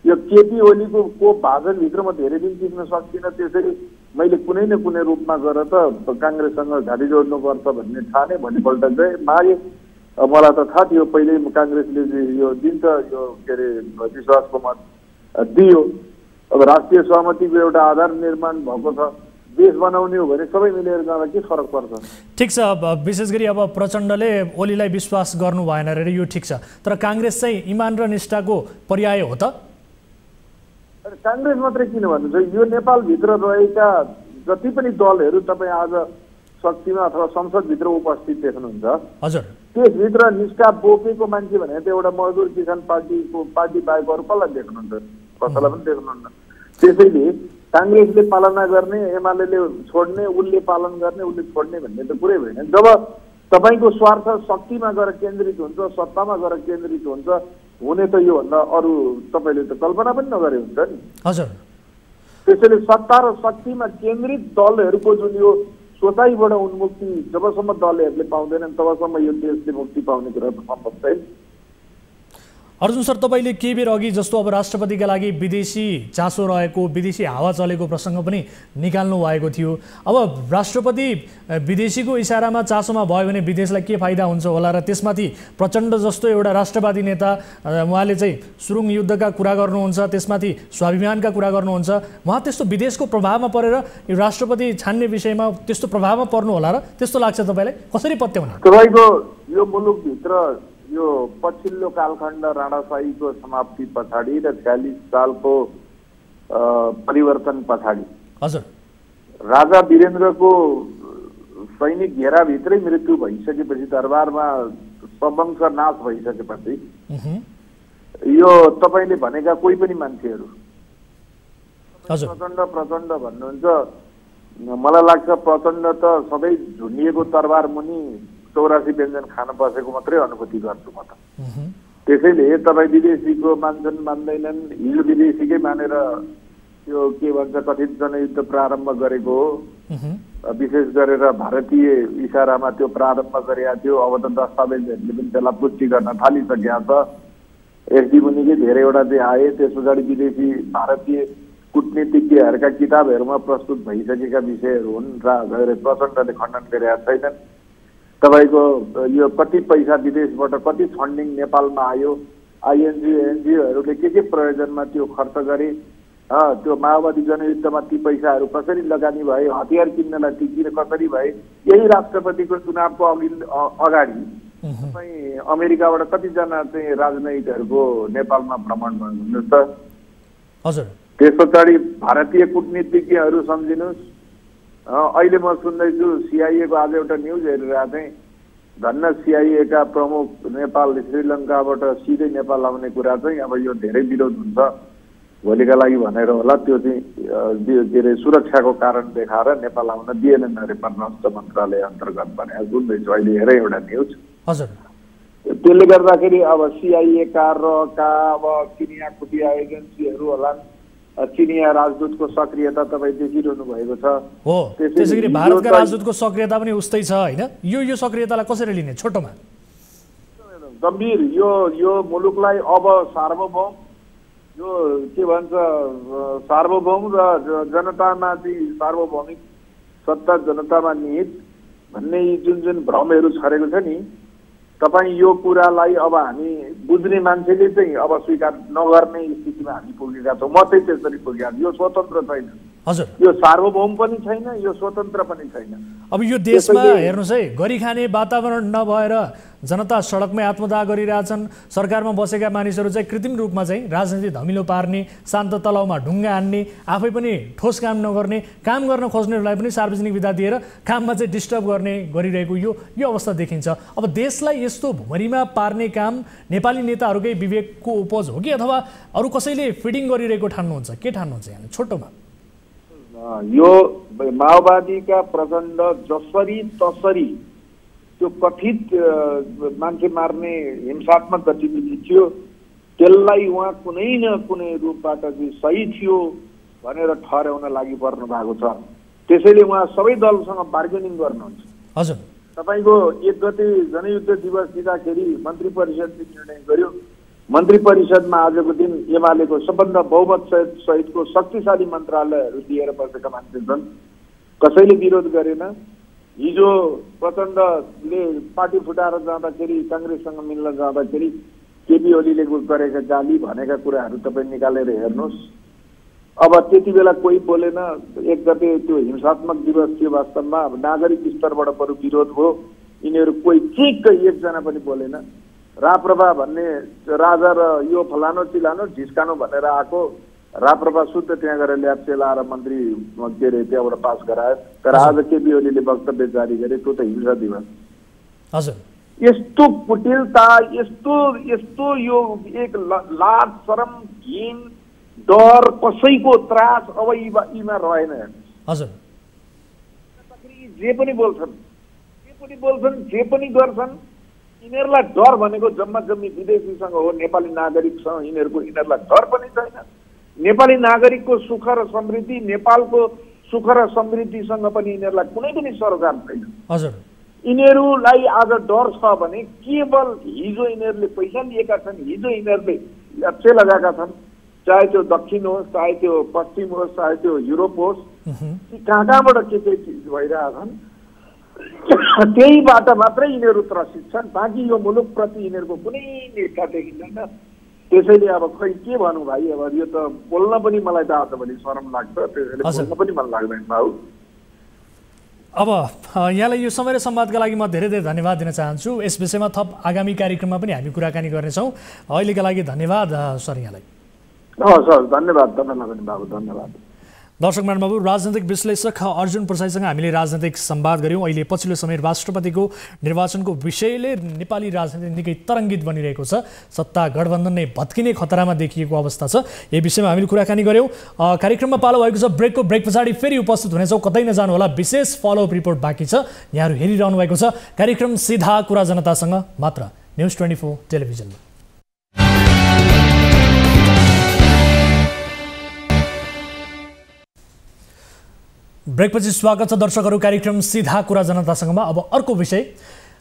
यो केपी ओलीको भाजनभित्र म धेरै दिन टिक्न सक्दिनँ, त्यसैले मैले कुनै न कुनै रूपमा गएर त काङ्ग्रेससँग घाँटी जोड्नुपर्छ भन्ने ठाने भोलिपल्ट चाहिँ मागे। मलाई त थाहा थियो पहिले काङ्ग्रेसले यो दिन्छ यो के अरे विश्वासको मत दियो। अब राष्ट्रिय सहमतिको एउटा आधार निर्माण भएको छ, देश बनाउने हो भने सबै मिलेर जाँदा के फरक पर्छ। ठिक छ, विशेष गरी अब प्रचण्डले ओलीलाई विश्वास गर्नु भएन अरे, यो ठिक छ, तर काङ्ग्रेस चाहिँ इमान र निष्ठाको पर्याय हो त? काङ्ग्रेस मात्रै किन भन्नुहुन्छ, यो नेपालभित्र रहेका जति पनि दलहरू तपाईँ आज शक्तिमा अथवा संसदभित्र उपस्थित देख्नुहुन्छ, हजुर, त्यसभित्र निष्ठा बोकेको मान्छे भने त एउटा मजदुर किसान पार्टी बाहेक अरू कसलाई देख्नुहुन्छ? कसैलाई पनि देख्नुहुन्न। त्यसैले काङ्ग्रेसले पालना गर्ने, एमाले छोड्ने, उसले पालन गर्ने, उसले छोड्ने भन्ने त कुरै भएन। जब तपाईँको स्वार्थ शक्तिमा गएर केन्द्रित हुन्छ, सत्तामा गएर केन्द्रित हुन्छ, हुने त योभन्दा अरू तपाईँले त कल्पना पनि नगरे हुन्छ नि। हजुर, त्यसैले सत्ता र शक्तिमा केन्द्रित दलहरूको जुन यो सोचाइबाट उन्मुक्ति जबसम्म दलहरूले पाउँदैनन् तबसम्म यो देशले मुक्ति पाउने कुरा त सम्भव छैन। अर्जुन सर, तपाईँले केही बेर अघि जस्तो अब राष्ट्रपतिका लागि विदेशी चासो रहेको, विदेशी हावा चलेको प्रसङ्ग पनि निकाल्नु भएको थियो। अब राष्ट्रपति विदेशीको इसारामा चासोमा भयो भने विदेशलाई के फाइदा हुन्छ होला र त्यसमाथि प्रचण्ड जस्तो एउटा राष्ट्रवादी नेता उहाँले चाहिँ सुरुङ युद्धका कुरा गर्नुहुन्छ, त्यसमाथि स्वाभिमानका कुरा गर्नुहुन्छ, उहाँ त्यस्तो विदेशको प्रभावमा परेर यो राष्ट्रपति छान्ने विषयमा त्यस्तो प्रभावमा पर्नु होला र त्यस्तो लाग्छ तपाईँलाई? कसरी पत्याउने? तपाईँको यो मुलुकभित्र यो पछिल्लो कालखण्ड राणाशाहीको समाप्ति पछाडि र 46 सालको परिवर्तन पछाडि, हजुर, राजा वीरेन्द्रको सैनिक घेराभित्रै मृत्यु भइसकेपछि, दरबारमा सवंश नाश भइसकेपछि यो तपाईँले भनेका कोही पनि मान्छेहरू प्रचण्ड भन्नुहुन्छ, मलाई लाग्छ प्रचण्ड त सधैँ झुन्डिएको तरबार मुनि 84 व्यञ्जन खान बसेको मात्रै अनुभूति गर्छु म त। त्यसैले तपाईँ विदेशीको मान्छन् मान्दैनन्, हिजो विदेशीकै मानेर त्यो के भन्छ कथित जनयुद्ध प्रारम्भ गरेको हो। विशेष गरेर भारतीय इसारामा त्यो प्रारम्भ गरेका थियो। अब त दस्तावेजहरूले पनि त्यसलाई पुष्टि गर्न थालिसकेका छ। एसडी मुनिकै धेरैवटा चाहिँ आए, त्यस पछाडि विदेशी भारतीय कूटनीतिज्ञहरूका किताबहरूमा प्रस्तुत भइसकेका विषयहरू हुन् र प्रचण्डले खण्डन गरेका छैनन्। तपाईँको यो कति पैसा विदेशबाट कति फन्डिङ नेपालमा आयो, एनजिओहरूले के प्रयोजनमा त्यो खर्च गरे, त्यो माओवादी जनयुद्धमा ती पैसाहरू कसरी लगानी भए, हतियार किन्नलाई ती किन कसरी भए, यही राष्ट्रपतिको चुनावको अगाडि तपाईँ अमेरिकाबाट कतिजना चाहिँ राजनयिकहरूको नेपालमा भ्रमण भन्नुहोस् त। हजुर, त्यस पछाडि भारतीय कूटनीतिज्ञहरू सम्झिनुहोस्। अहिले म सुन्दैछु सिआइएको आज एउटा न्युज हेरिरहेको थिएँ, धन्न सिआइएका प्रमुख नेपाल श्रीलङ्काबाट सिधै नेपाल आउने कुरा चाहिँ अब यो धेरै विरोध हुन्छ भोलिका लागि भनेर होला, त्यो चाहिँ के अरे सुरक्षाको कारण देखाएर नेपाल आउन दिएनन् अरे परराष्ट्र मन्त्रालय अन्तर्गत भनेर सुन्दैछु अहिले हेरेँ एउटा न्युज। हजुर, त्यसले गर्दाखेरि अब सिआइएका र अब चिनिया खुफिया एजेन्सीहरू होला, चिनिया राजदूतको सक्रियता तपाईँ देखिरहनु भएको छ। हो, त्यसैगरी भारतका राजदूतको सक्रियता पनि उस्तै छ होइन? यो सक्रियतालाई कसरी लिने? छोटोमा गम्भीर यो मुलुकलाई अब सार्वभौम यो के भन्छ सार्वभौम र जनतामा चाहिँ सार्वभौमिक सत्ता जनतामा निहित भन्ने जुन भ्रमहरू छरेको छ नि, तपाईँ यो कुरालाई अब हामी बुझ्ने मान्छेले चाहिँ अब स्वीकार नगर्ने स्थितिमा हामी पुगेका छौँ। म चाहिँ त्यसरी पुगेका छु। यो स्वतन्त्र छैन, हजुर, यो सार्वभौम पनि छैन, यो स्वतन्त्र पनि छैन। अब यो देशमा हेर्नुहोस् है, गरी खाने वातावरण नभएर जनता सडकमै आत्मदाह गरिरहेछन्। सरकारमा बसेका मानिसहरू चाहिँ कृत्रिम रूपमा चाहिँ राजनीति धमिलो पार्ने, शान्त तलाउमा ढुङ्गा हान्ने, आफै पनि ठोस काम नगर्ने, काम गर्न खोज्नेहरूलाई पनि सार्वजनिक विधा दिएर काममा चाहिँ डिस्टर्ब गर्ने गरिरहेको यो अवस्था देखिन्छ। अब देशलाई यस्तो भुमरीमा पार्ने काम नेपाली नेताहरूकै विवेकको उपज हो कि अथवा अरू कसैले फिडिङ गरिरहेको ठान्नुहुन्छ? के ठान्नुहुन्छ यहाँ छोटोमा? यो माओवादीका प्रचण्ड जसरी तसरी त्यो कथित मान्छे मार्ने हिंसात्मक गतिविधि थियो त्यसलाई उहाँ कुनै न कुनै रूपबाट चाहिँ सही थियो भनेर ठहराउन लागि पर्नु भएको छ। त्यसैले उहाँ सबै दलसँग बार्गेनिङ गर्नुहुन्छ। हजुर, तपाईँको 1 गते जनयुद्ध दिवस दिँदाखेरि मन्त्री परिषदले निर्णय गर्यो। मन्त्री परिषदमा आजको दिन एमालेको सबभन्दा बहुमत सहितको शक्तिशाली मन्त्रालयहरू दिएर बसेका मान्छे छन्, कसैले विरोध गरेन। हिजो प्रचण्डले पार्टी फुटाएर जाँदाखेरि, काङ्ग्रेससँग मिल्न जाँदाखेरि केपी ओलीले गरेका गाली भनेका कुराहरू तपाईँ निकालेर हेर्नुहोस्। अब त्यति बेला कोही बोलेन। 1 गते त्यो हिंसात्मक दिवस थियो, वास्तवमा नागरिक स्तरबाट बरु विरोध हो। यिनीहरू कोही चिक्क एकजना पनि बोलेन। राप्रपा भन्ने राजा र यो फलानो चिलानो ढिस्कानो भनेर आएको राप्रपा शुद्ध त्यहाँ गएर ल्याप्चे लाएर मन्त्री के अरे त्यहाँबाट पास गरायो। तर आज केपी ओलीले वक्तव्य जारी गरे, त्यो त हिंसा दिवस। हजुर, यस्तो कुटिलता, यस्तो यो एक लाज शरम घिन डर कसैको त्रास अब यीमा रहेन। हजुर, जे पनि बोल्छन्, जे पनि गर्छन्, यिनीहरूलाई डर भनेको जम्मा जम्मी विदेशीसँग हो, नेपाली नागरिकसँग यिनीहरूलाई डर पनि छैन। नेपाली नागरिकको सुख र समृद्धि, नेपालको सुख र समृद्धिसँग पनि यिनीहरूलाई कुनै पनि सरोकार छैन। हजुर, यिनीहरूलाई आज डर छ भने केवल हिजो यिनीहरूले पैसा लिएका छन्, हिजो यिनीहरूले ल्याप्चे लगाएका छन्, चाहे त्यो दक्षिण होस्, चाहे त्यो पश्चिम होस्, चाहे त्यो युरोप होस्, कहाँबाट के चिज भइरहेछन् त्यहीबाट मात्रै यिनीहरू त्रसित छन्। बाँकी यो मुलुकप्रति यिनीहरूको कुनै निष्ठा देखिँदैन। त्यसैले अब खै के भनौँ भाइ, अब यो त बोल्न पनि मलाई त आजभोलि शरम लाग्छ, त्यसैले बोल्न पनि मन लाग्दैन भाउ। अब यहाँलाई यो समय र संवादका लागि म धेरै धेरै धन्यवाद दिन चाहन्छु। यस विषयमा थप आगामी कार्यक्रममा पनि हामी कुराकानी गर्नेछौँ। अहिलेका लागि धन्यवाद सर यहाँलाई। सर धन्यवाद, तपाईँलाई पनि बाबु धन्यवाद। दर्शक महानुभाव, राजनैतिक विश्लेषक अर्जुन प्रसाईसँग हामीले राजनैतिक संवाद गऱ्यौँ। अहिले पछिल्लो समय राष्ट्रपतिको निर्वाचनको विषयले नेपाली राजनीति निकै तरङ्गित बनिरहेको छ। सत्ता गठबन्धन नै भत्किने खतरामा देखिएको अवस्था छ। यही विषयमा हामीले कुराकानी गऱ्यौँ। कार्यक्रममा पालो भएको छ ब्रेक पछाडि फेरि उपस्थित हुनेछौँ। कतै नजानुहोला, विशेष फलोअप रिपोर्ट बाँकी छ। यहाँहरू हेरिरहनु भएको छ कार्यक्रम सीधा कुरा जनतासँग मात्र न्युज 24 टेलिभिजनमा। ब्रेकपछि स्वागत छ दर्शकहरू कार्यक्रम सीधा कुरा जनतासँगमा। अब अर्को विषय,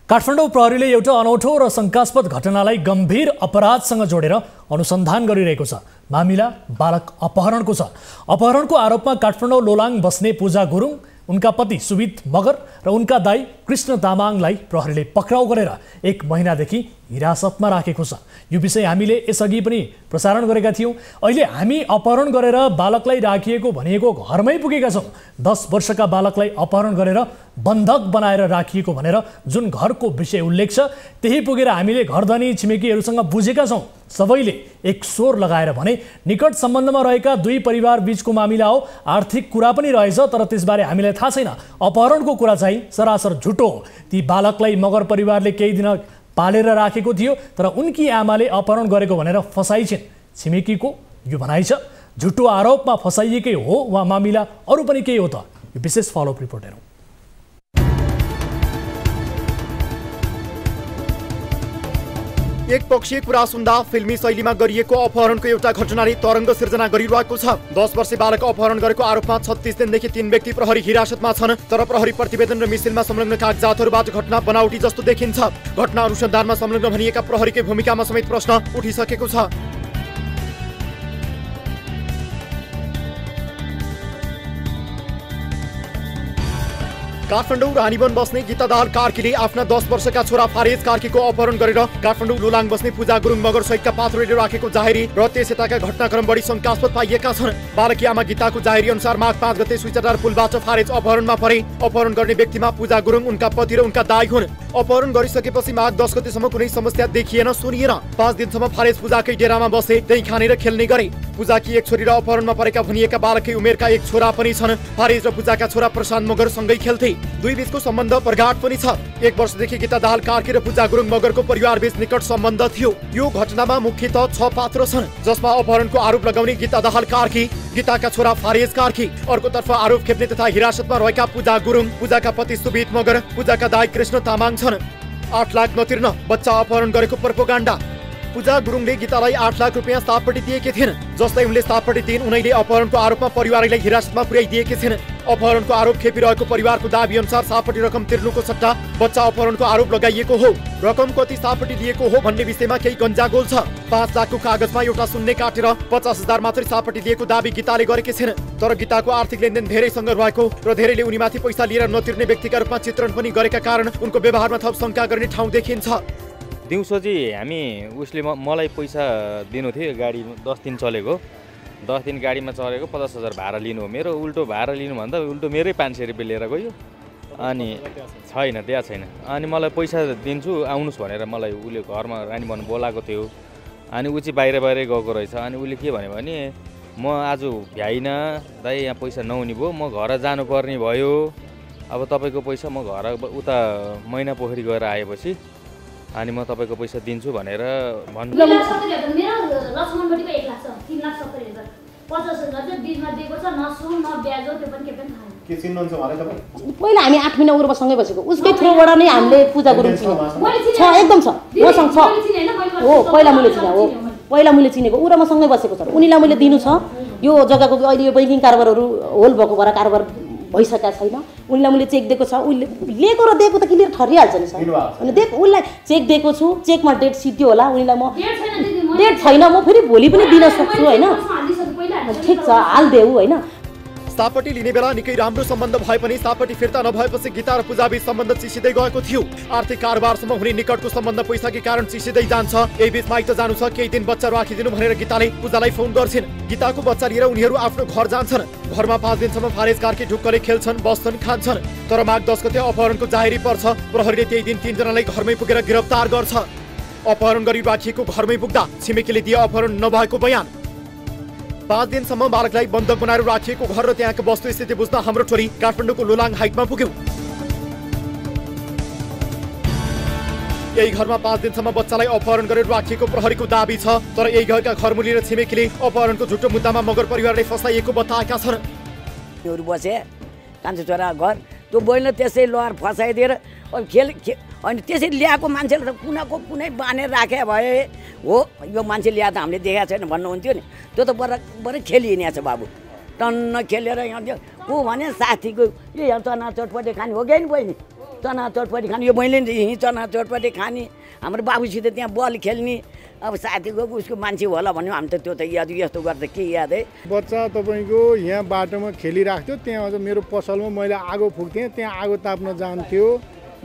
काठमाडौँ प्रहरीले एउटा अनौठो र शङ्कास्पद घटनालाई गम्भीर अपराधसँग जोडेर अनुसन्धान गरिरहेको छ। मामिला बालक अपहरणको छ। अपहरणको आरोपमा काठमाडौँ लोलाङ बस्ने पूजा गुरुङ, उनका पति सुबित मगर र उनका दाइ कृष्ण तामाङलाई प्रहरीले पक्राउ गरेर 1 महिनादेखि हिरासतमा राखेको छ। यो विषय हामीले यसअघि पनि प्रसारण गरेका थियौँ। अहिले हामी अपहरण गरेर बालकलाई राखिएको भनिएको घरमै पुगेका छौँ। 10 वर्षका बालकलाई अपहरण गरेर बन्धक बनाएर राखिएको भनेर जुन घरको विषय उल्लेख छ, त्यही पुगेर हामीले घरधनी छिमेकीहरूसँग बुझेका छौँ। सबैले एक स्वर लगाएर भने निकट सम्बन्धमा रहेका 2 परिवार बीचको मामिला हो, आर्थिक कुरा पनि रहेछ, तर त्यसबारे हामीलाई थाहा छैन। अपहरणको कुरा चाहिँ सरासर झुटो हो। ती बालकलाई मगर परिवारले केही दिन पालेर राखेको थियो, तर उनकी आमाले अपहरण गरेको भनेर फसाइछिन्। छिमेकीको यो भनाइ छ। झुटो आरोपमा फसाइएकै हो वा मामिला अरू पनि केही हो त? यो विशेष फलोअप रिपोर्ट हेरौँ। एक पक्षीय कुरा सुन्दा फिल्मी शैलीमा गरिएको अपहरणको एउटा घटनाले तरङ्ग सिर्जना गरिरहेको छ। 10 वर्षीय बालक अपहरण गरेको आरोपमा 36 दिनदेखि 3 व्यक्ति प्रहरी हिरासतमा छन्। तर प्रहरी प्रतिवेदन र मिसिनमा संलग्न कागजातहरूबाट घटना बनावटी जस्तो देखिन्छ। घटना अनुसन्धानमा संलग्न भनिएका प्रहरीकै भूमिकामा समेत प्रश्न उठिसकेको छ। काठमाडौँ रानीवन बस्ने गीता दाहाल कार्कीले आफ्ना 10 वर्षका छोरा फारेज कार्कीको अपहरण गरेर काठमाडौँ लोलाङ बस्ने पूजा गुरुङ मगर सहितका पात्रहरूले राखेको जाहेरी र त्यसयताका घटनाक्रम बढी शङ्कास्पद पाइएका छन्। बालकी आमा गीताको जाहेरी अनुसार माघ 5 गते सुइचाटार पुलबाट फारेज अपहरणमा परे। अपहरण गर्ने व्यक्तिमा पूजा गुरुङ, उनका पति र उनका दाइ हुन्। अपहरण गरिसकेपछि माघ 10 गतेसम्म कुनै समस्या देखिएन, सुनिएन। 5 दिनसम्म फारेज पूजाकै डेरामा बसे, त्यही खाने र खेल्ने गरे। पूजाकी एक छोरी र अपहरणमा परेका भनिएका बालकै उमेरका एक छोरा पनि छन्। फारेज र पूजाका छोरा प्रशान्त मगर सँगै खेल्थे। 2 बीचको सम्बन्ध प्रगाढ पनि छ। 1 वर्षदेखि गीता दाहाल कार्की र पूजा गुरुङ मगरको परिवार बीच निकट सम्बन्ध थियो। यो घटनामा मुख्यतः 6 पात्र छन्, जसमा अपहरणको आरोप लगाउने गीता दाहाल कार्की, गीताका छोरा फारेज कार्की, अर्कोतर्फ आरोप खेप्ने तथा हिरासतमा रहेका पूजा गुरुङ, पूजाका पति सुबित मगर, पूजाका दाइ कृष्ण तामाङ छन्। 8 लाख नतिर्न बच्चा अपहरण गरेको प्रोपोगन्डा। पूजा गुरुङले गीतालाई 8 लाख रुपियाँ सापट्टि दिएकी थिइन्, जसलाई उनले सापट्टि दिइन्। उनैले अपहरणको आरोपमा परिवारलाई हिरासतमा पुर्याइदिएकी छिन्। अपहरणको आरोप खेपिरहेको परिवारको दाबी अनुसार सापटी रकम तिर्नुको सट्टा बच्चा अपहरणको आरोप लगाइएको हो। रकम कति सापटी दिएको हो भन्ने विषयमा केही गन्जागोल छ। 5 लाखको कागजमा एउटा शून्य काटेर 50,000 मात्रै सापटी दिएको दाबी गीताले गरेकी छिन्। तर गीताको आर्थिक लेनदेन धेरैसँग रहेको र धेरैले उनीमाथि पैसा लिएर नतिर्ने व्यक्तिका रूपमा चित्रण पनि गरेका कारण उनको व्यवहारमा थप शङ्का गर्ने ठाउँ देखिन्छ। दिउँसो चाहिँ हामी उसले मलाई पैसा दिनु थियो, गाडी 10 दिन चलेको, 10 दिन गाडीमा चढेको 50,000 भाडा लिनु हो। मेरो उल्टो भाडा लिनुभन्दा उल्टो मेरै 500 रुपियाँ लिएर गयो। अनि छैन, त्यहाँ छैन। अनि मलाई पैसा दिन्छु आउनुहोस् भनेर मलाई उसले घरमा रानी बन बोलाएको थियो। अनि ऊ चाहिँ बाहिरै गएको रहेछ। अनि उसले के भन्यो भने म आज भ्याइनँ दाइ, यहाँ पैसा नहुने भयो, म घर जानुपर्ने भयो। अब तपाईँको पैसा म घर उता मैना पोखरी गएर आएपछि अनि म तपाईँको पैसा दिन्छु भनेर भन्नु। पहिला हामी 8 महिना उर्वसँगै बसेको, उसकै थ्रुबाट नै हामीले पूजा गुरुङ छ, एकदम छ, मसँग छ हो। पहिला मैले चिने हो, पहिला मैले चिनेको ऊ र मसँगै बसेको छ। उनीलाई मैले दिनु छ। यो जग्गाको अहिले यो बैंकिङ कारोबारहरू होल भएको भएर कारोबार भइसकेको छैन। उनीलाई मैले चेक दिएको छ, उसले लिएको र दिएको त क्लियर ठहरिहाल्छ नि सर। अनि उसलाई चेक दिएको छु, चेकमा डेट सिद्धियो होला। उनीलाई म डेट छैन, म फेरि भोलि पनि दिन सक्छु होइन। ठिक छ, हालिदेऊ होइन। सापटी लिने बेला निकै राम्रो सम्बन्ध भए पनि सापटी फिर्ता नभएपछि गीता र पूजाबीच सम्बन्ध चिसिँदै गएको थियो। आर्थिक कारोबारसम्म हुने निकटको सम्बन्ध पैसाकै कारण चिसिँदै जान्छ। यही बीच माइत जानु छ, केही दिन बच्चा राखिदिनु भनेर गीताले पूजालाई फोन गर्छिन्। गीताको बच्चा लिएर उनीहरू आफ्नो घर जान्छन्। घरमा 5 दिनसम्म फारेज कार्की ढुक्कले खेल्छन्, बस्छन्, खान्छन्। तर माघ 10 गते अपहरणको जाहेरी पर्छ। प्रहरीले त्यही दिन 3 जनालाई घरमै पुगेर गिरफ्तार गर्छ। अपहरण गरी राखिएको घरमै पुग्दा छिमेकीले दिए अपहरण नभएको बयान। 5 दिनसम्म बालकलाई बन्धक बनाएर राखिएको घर र त्यहाँको वस्तुस्थिति बुझ्न हाम्रो टोली काठमाडौँको लोलाङ हाइटमा पुग्यो। यही घरमा 5 दिनसम्म बच्चालाई अपहरण गरेर राखिएको प्रहरीको दाबी छ। तर यही घरका घरमुली र छिमेकीले अपहरणको झुटो मुद्दामा मगर परिवारले फसाइएको बताएका छन्। बसे कान्छो छोरा घर त्यो बहिनी त्यसै लहर फसाइदिएर अनि त्यसरी ल्याएको मान्छेले त कुनै बानेर राखे भए हो, यो मान्छे ल्या त हामीले देखाएको छैन भन्नुहुन्थ्यो नि। त्यो त बरै खेलिहिँडेको छ बाबु, टन्न खेलेर यहाँ त्यो को भने साथीको यो यहाँ चना चटपटी खाने हो कि बहिनी, चना चटपटी खाने, यो बहिनीले नि चना चटपटी खाने, हाम्रो बाबुसित त्यहाँ बल खेल्ने, अब साथीको उसको मान्छे होला भन्यो। हामी त त्यो त याद यस्तो गर्दा के याद है। बच्चा तपाईँको यहाँ बाटोमा खेलिराख्थ्यो, त्यहाँ अझ मेरो पसलमा मैले आगो फुक्थेँ, त्यहाँ आगो ताप्न जान्थ्यो,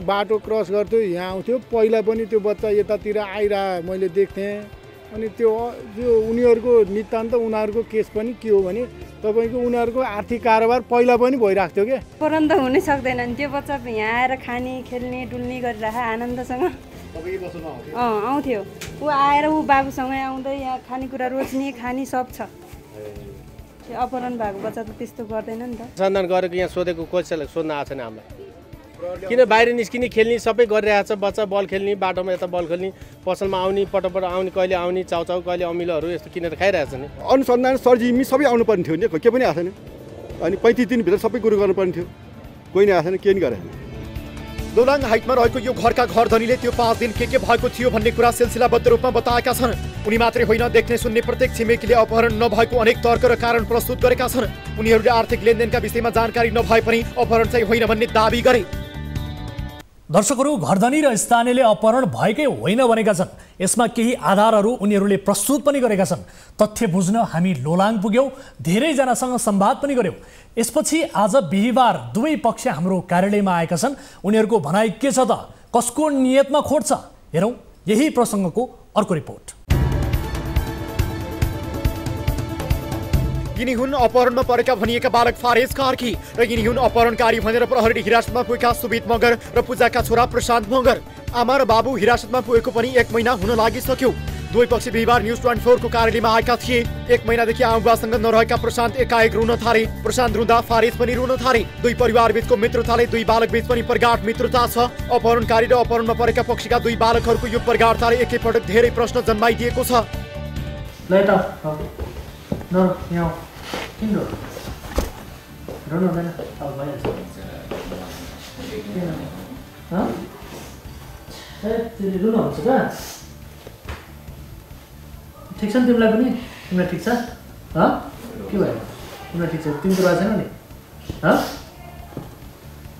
बाटो क्रस गर्थ्यो, यहाँ आउँथ्यो। पहिला पनि त्यो बच्चा यतातिर आइरह मैले देख्थेँ। अनि त्यो उनीहरूको नितान्त उनीहरूको केस पनि के हो भने तपाईँको उनीहरूको आर्थिक कारोबार पहिला पनि भइरहेको थियो क्या। परन्त हुनै सक्दैन नि, त्यो बच्चा यहाँ आएर खाने खेल्ने डुल्ने गरिरह आनन्दसँग आउँथ्यो। ऊ आएर ऊ बाबुसँगै आउँदै यहाँ खानेकुरा रोज्ने खाने सब छ। अपहरण भएको बच्चा त त्यस्तो गर्दैन नि त। सन्धान गरेको यहाँ सोधेको कसैलाई सोध्न आएको छैन हामीलाई। किन बाहिर निस्किने खेल्ने सबै गरिरहेको छ। बच्चा बल खेल्ने, बाटोमा यता बल खेल्ने, पसलमा आउने, पटपट आउने, कहिले आउने चाउचाउ, कहिले अमिलोहरू यस्तो किनेर खाइरहेको छ नि। अनुसन्धान सर्जिमी सबै आउनुपर्ने थियो नि, के पनि आएको छैन। अनि 35 दिनभित्र सबै कुरो गर्नुपर्ने थियो, कोही नै आएको छैन, केही नि गरेन। लोलाङ हाइटमा रहेको यो घरका घर धनीले त्यो 5 दिन के भएको थियो भन्ने कुरा सिलसिलाबद्ध रूपमा बताएका छन्। उनी मात्रै होइन, देख्ने सुन्ने प्रत्येक छिमेकीले अपहरण नभएको अनेक तर्क र कारण प्रस्तुत गरेका छन्। उनीहरूले आर्थिक लेनदेनका विषयमा जानकारी नभए पनि अपहरण चाहिँ होइन भन्ने दाबी गरे। दर्शकहरू, घरधनी र स्थानीयले अपहरण भएकै होइन भनेका छन्। यसमा केही आधारहरू उनीहरूले प्रस्तुत पनि गरेका छन्। तथ्य बुझ्न हामी लोलाङ पुग्यौँ, धेरैजनासँग संवाद पनि गर्यौँ। यसपछि आज बिहिबार दुवै पक्ष हाम्रो कार्यालयमा आएका छन्। उनीहरूको भनाइ के छ त, कसको नियतमा खोट छ, हेरौँ यही प्रसङ्गको अर्को रिपोर्ट। यिनी हुन् अपहरणमा परेका भनिएका बालक फारेज कार्की र यिनी हुन् अपहरणकारी भनेर प्रहरीले हिरासतमा पुगेका सुबित मगर र पूजाका छोरा प्रशान्त मगर। आमा र बाबु हिरासतमा पुगेको पनि 1 महिना हुन लागिसक्यो। दुवै पक्ष बिहिबार न्युज 24 को कार्यालयमा आएका थिए। 1 महिनादेखि आमाबासँग नरहेका प्रशान्त एकाएक रुन थाले। प्रशान्त रुँदा फारेज पनि रुन थाले। दुई परिवार बीचको मित्रताले दुई बालक बीच पनि प्रगाढ मित्रता छ। अपहरणकारी र अपहरणमा परेका पक्षका दुई बालकहरूको यो प्रगाढताले एकैपटक धेरै प्रश्न जन्माइदिएको छ। ठिक छ नि तिमीलाई पनि? तिमीलाई ठिक छ? के भयो? तिमीलाई ठिक छ? तिमी कुरा छैन नि?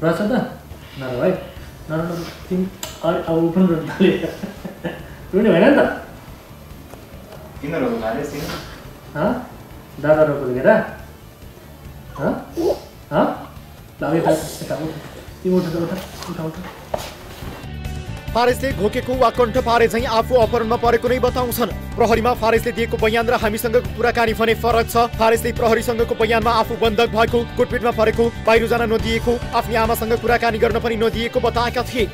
रहेछ त नर भाइ नर तिमी अब पनि रुने भएन नि त किन रोक्नु अरे सिङ दादा रोक्नु लिएर फारेसले घोकेको वा कण्ठ पारे झैँ आफू अपहरणमा परेको नै बताउँछन्। प्रहरीमा फारेसले दिएको बयान र हामीसँगको कुराकानी भने फरक छ। फारेसले प्रहरीसँगको बयानमा आफू बन्धक भएको, कुटपिटमा परेको, बाहिर जान नदिएको, आफ्नी आमासँग कुराकानी गर्न पनि नदिएको बताएका थिए।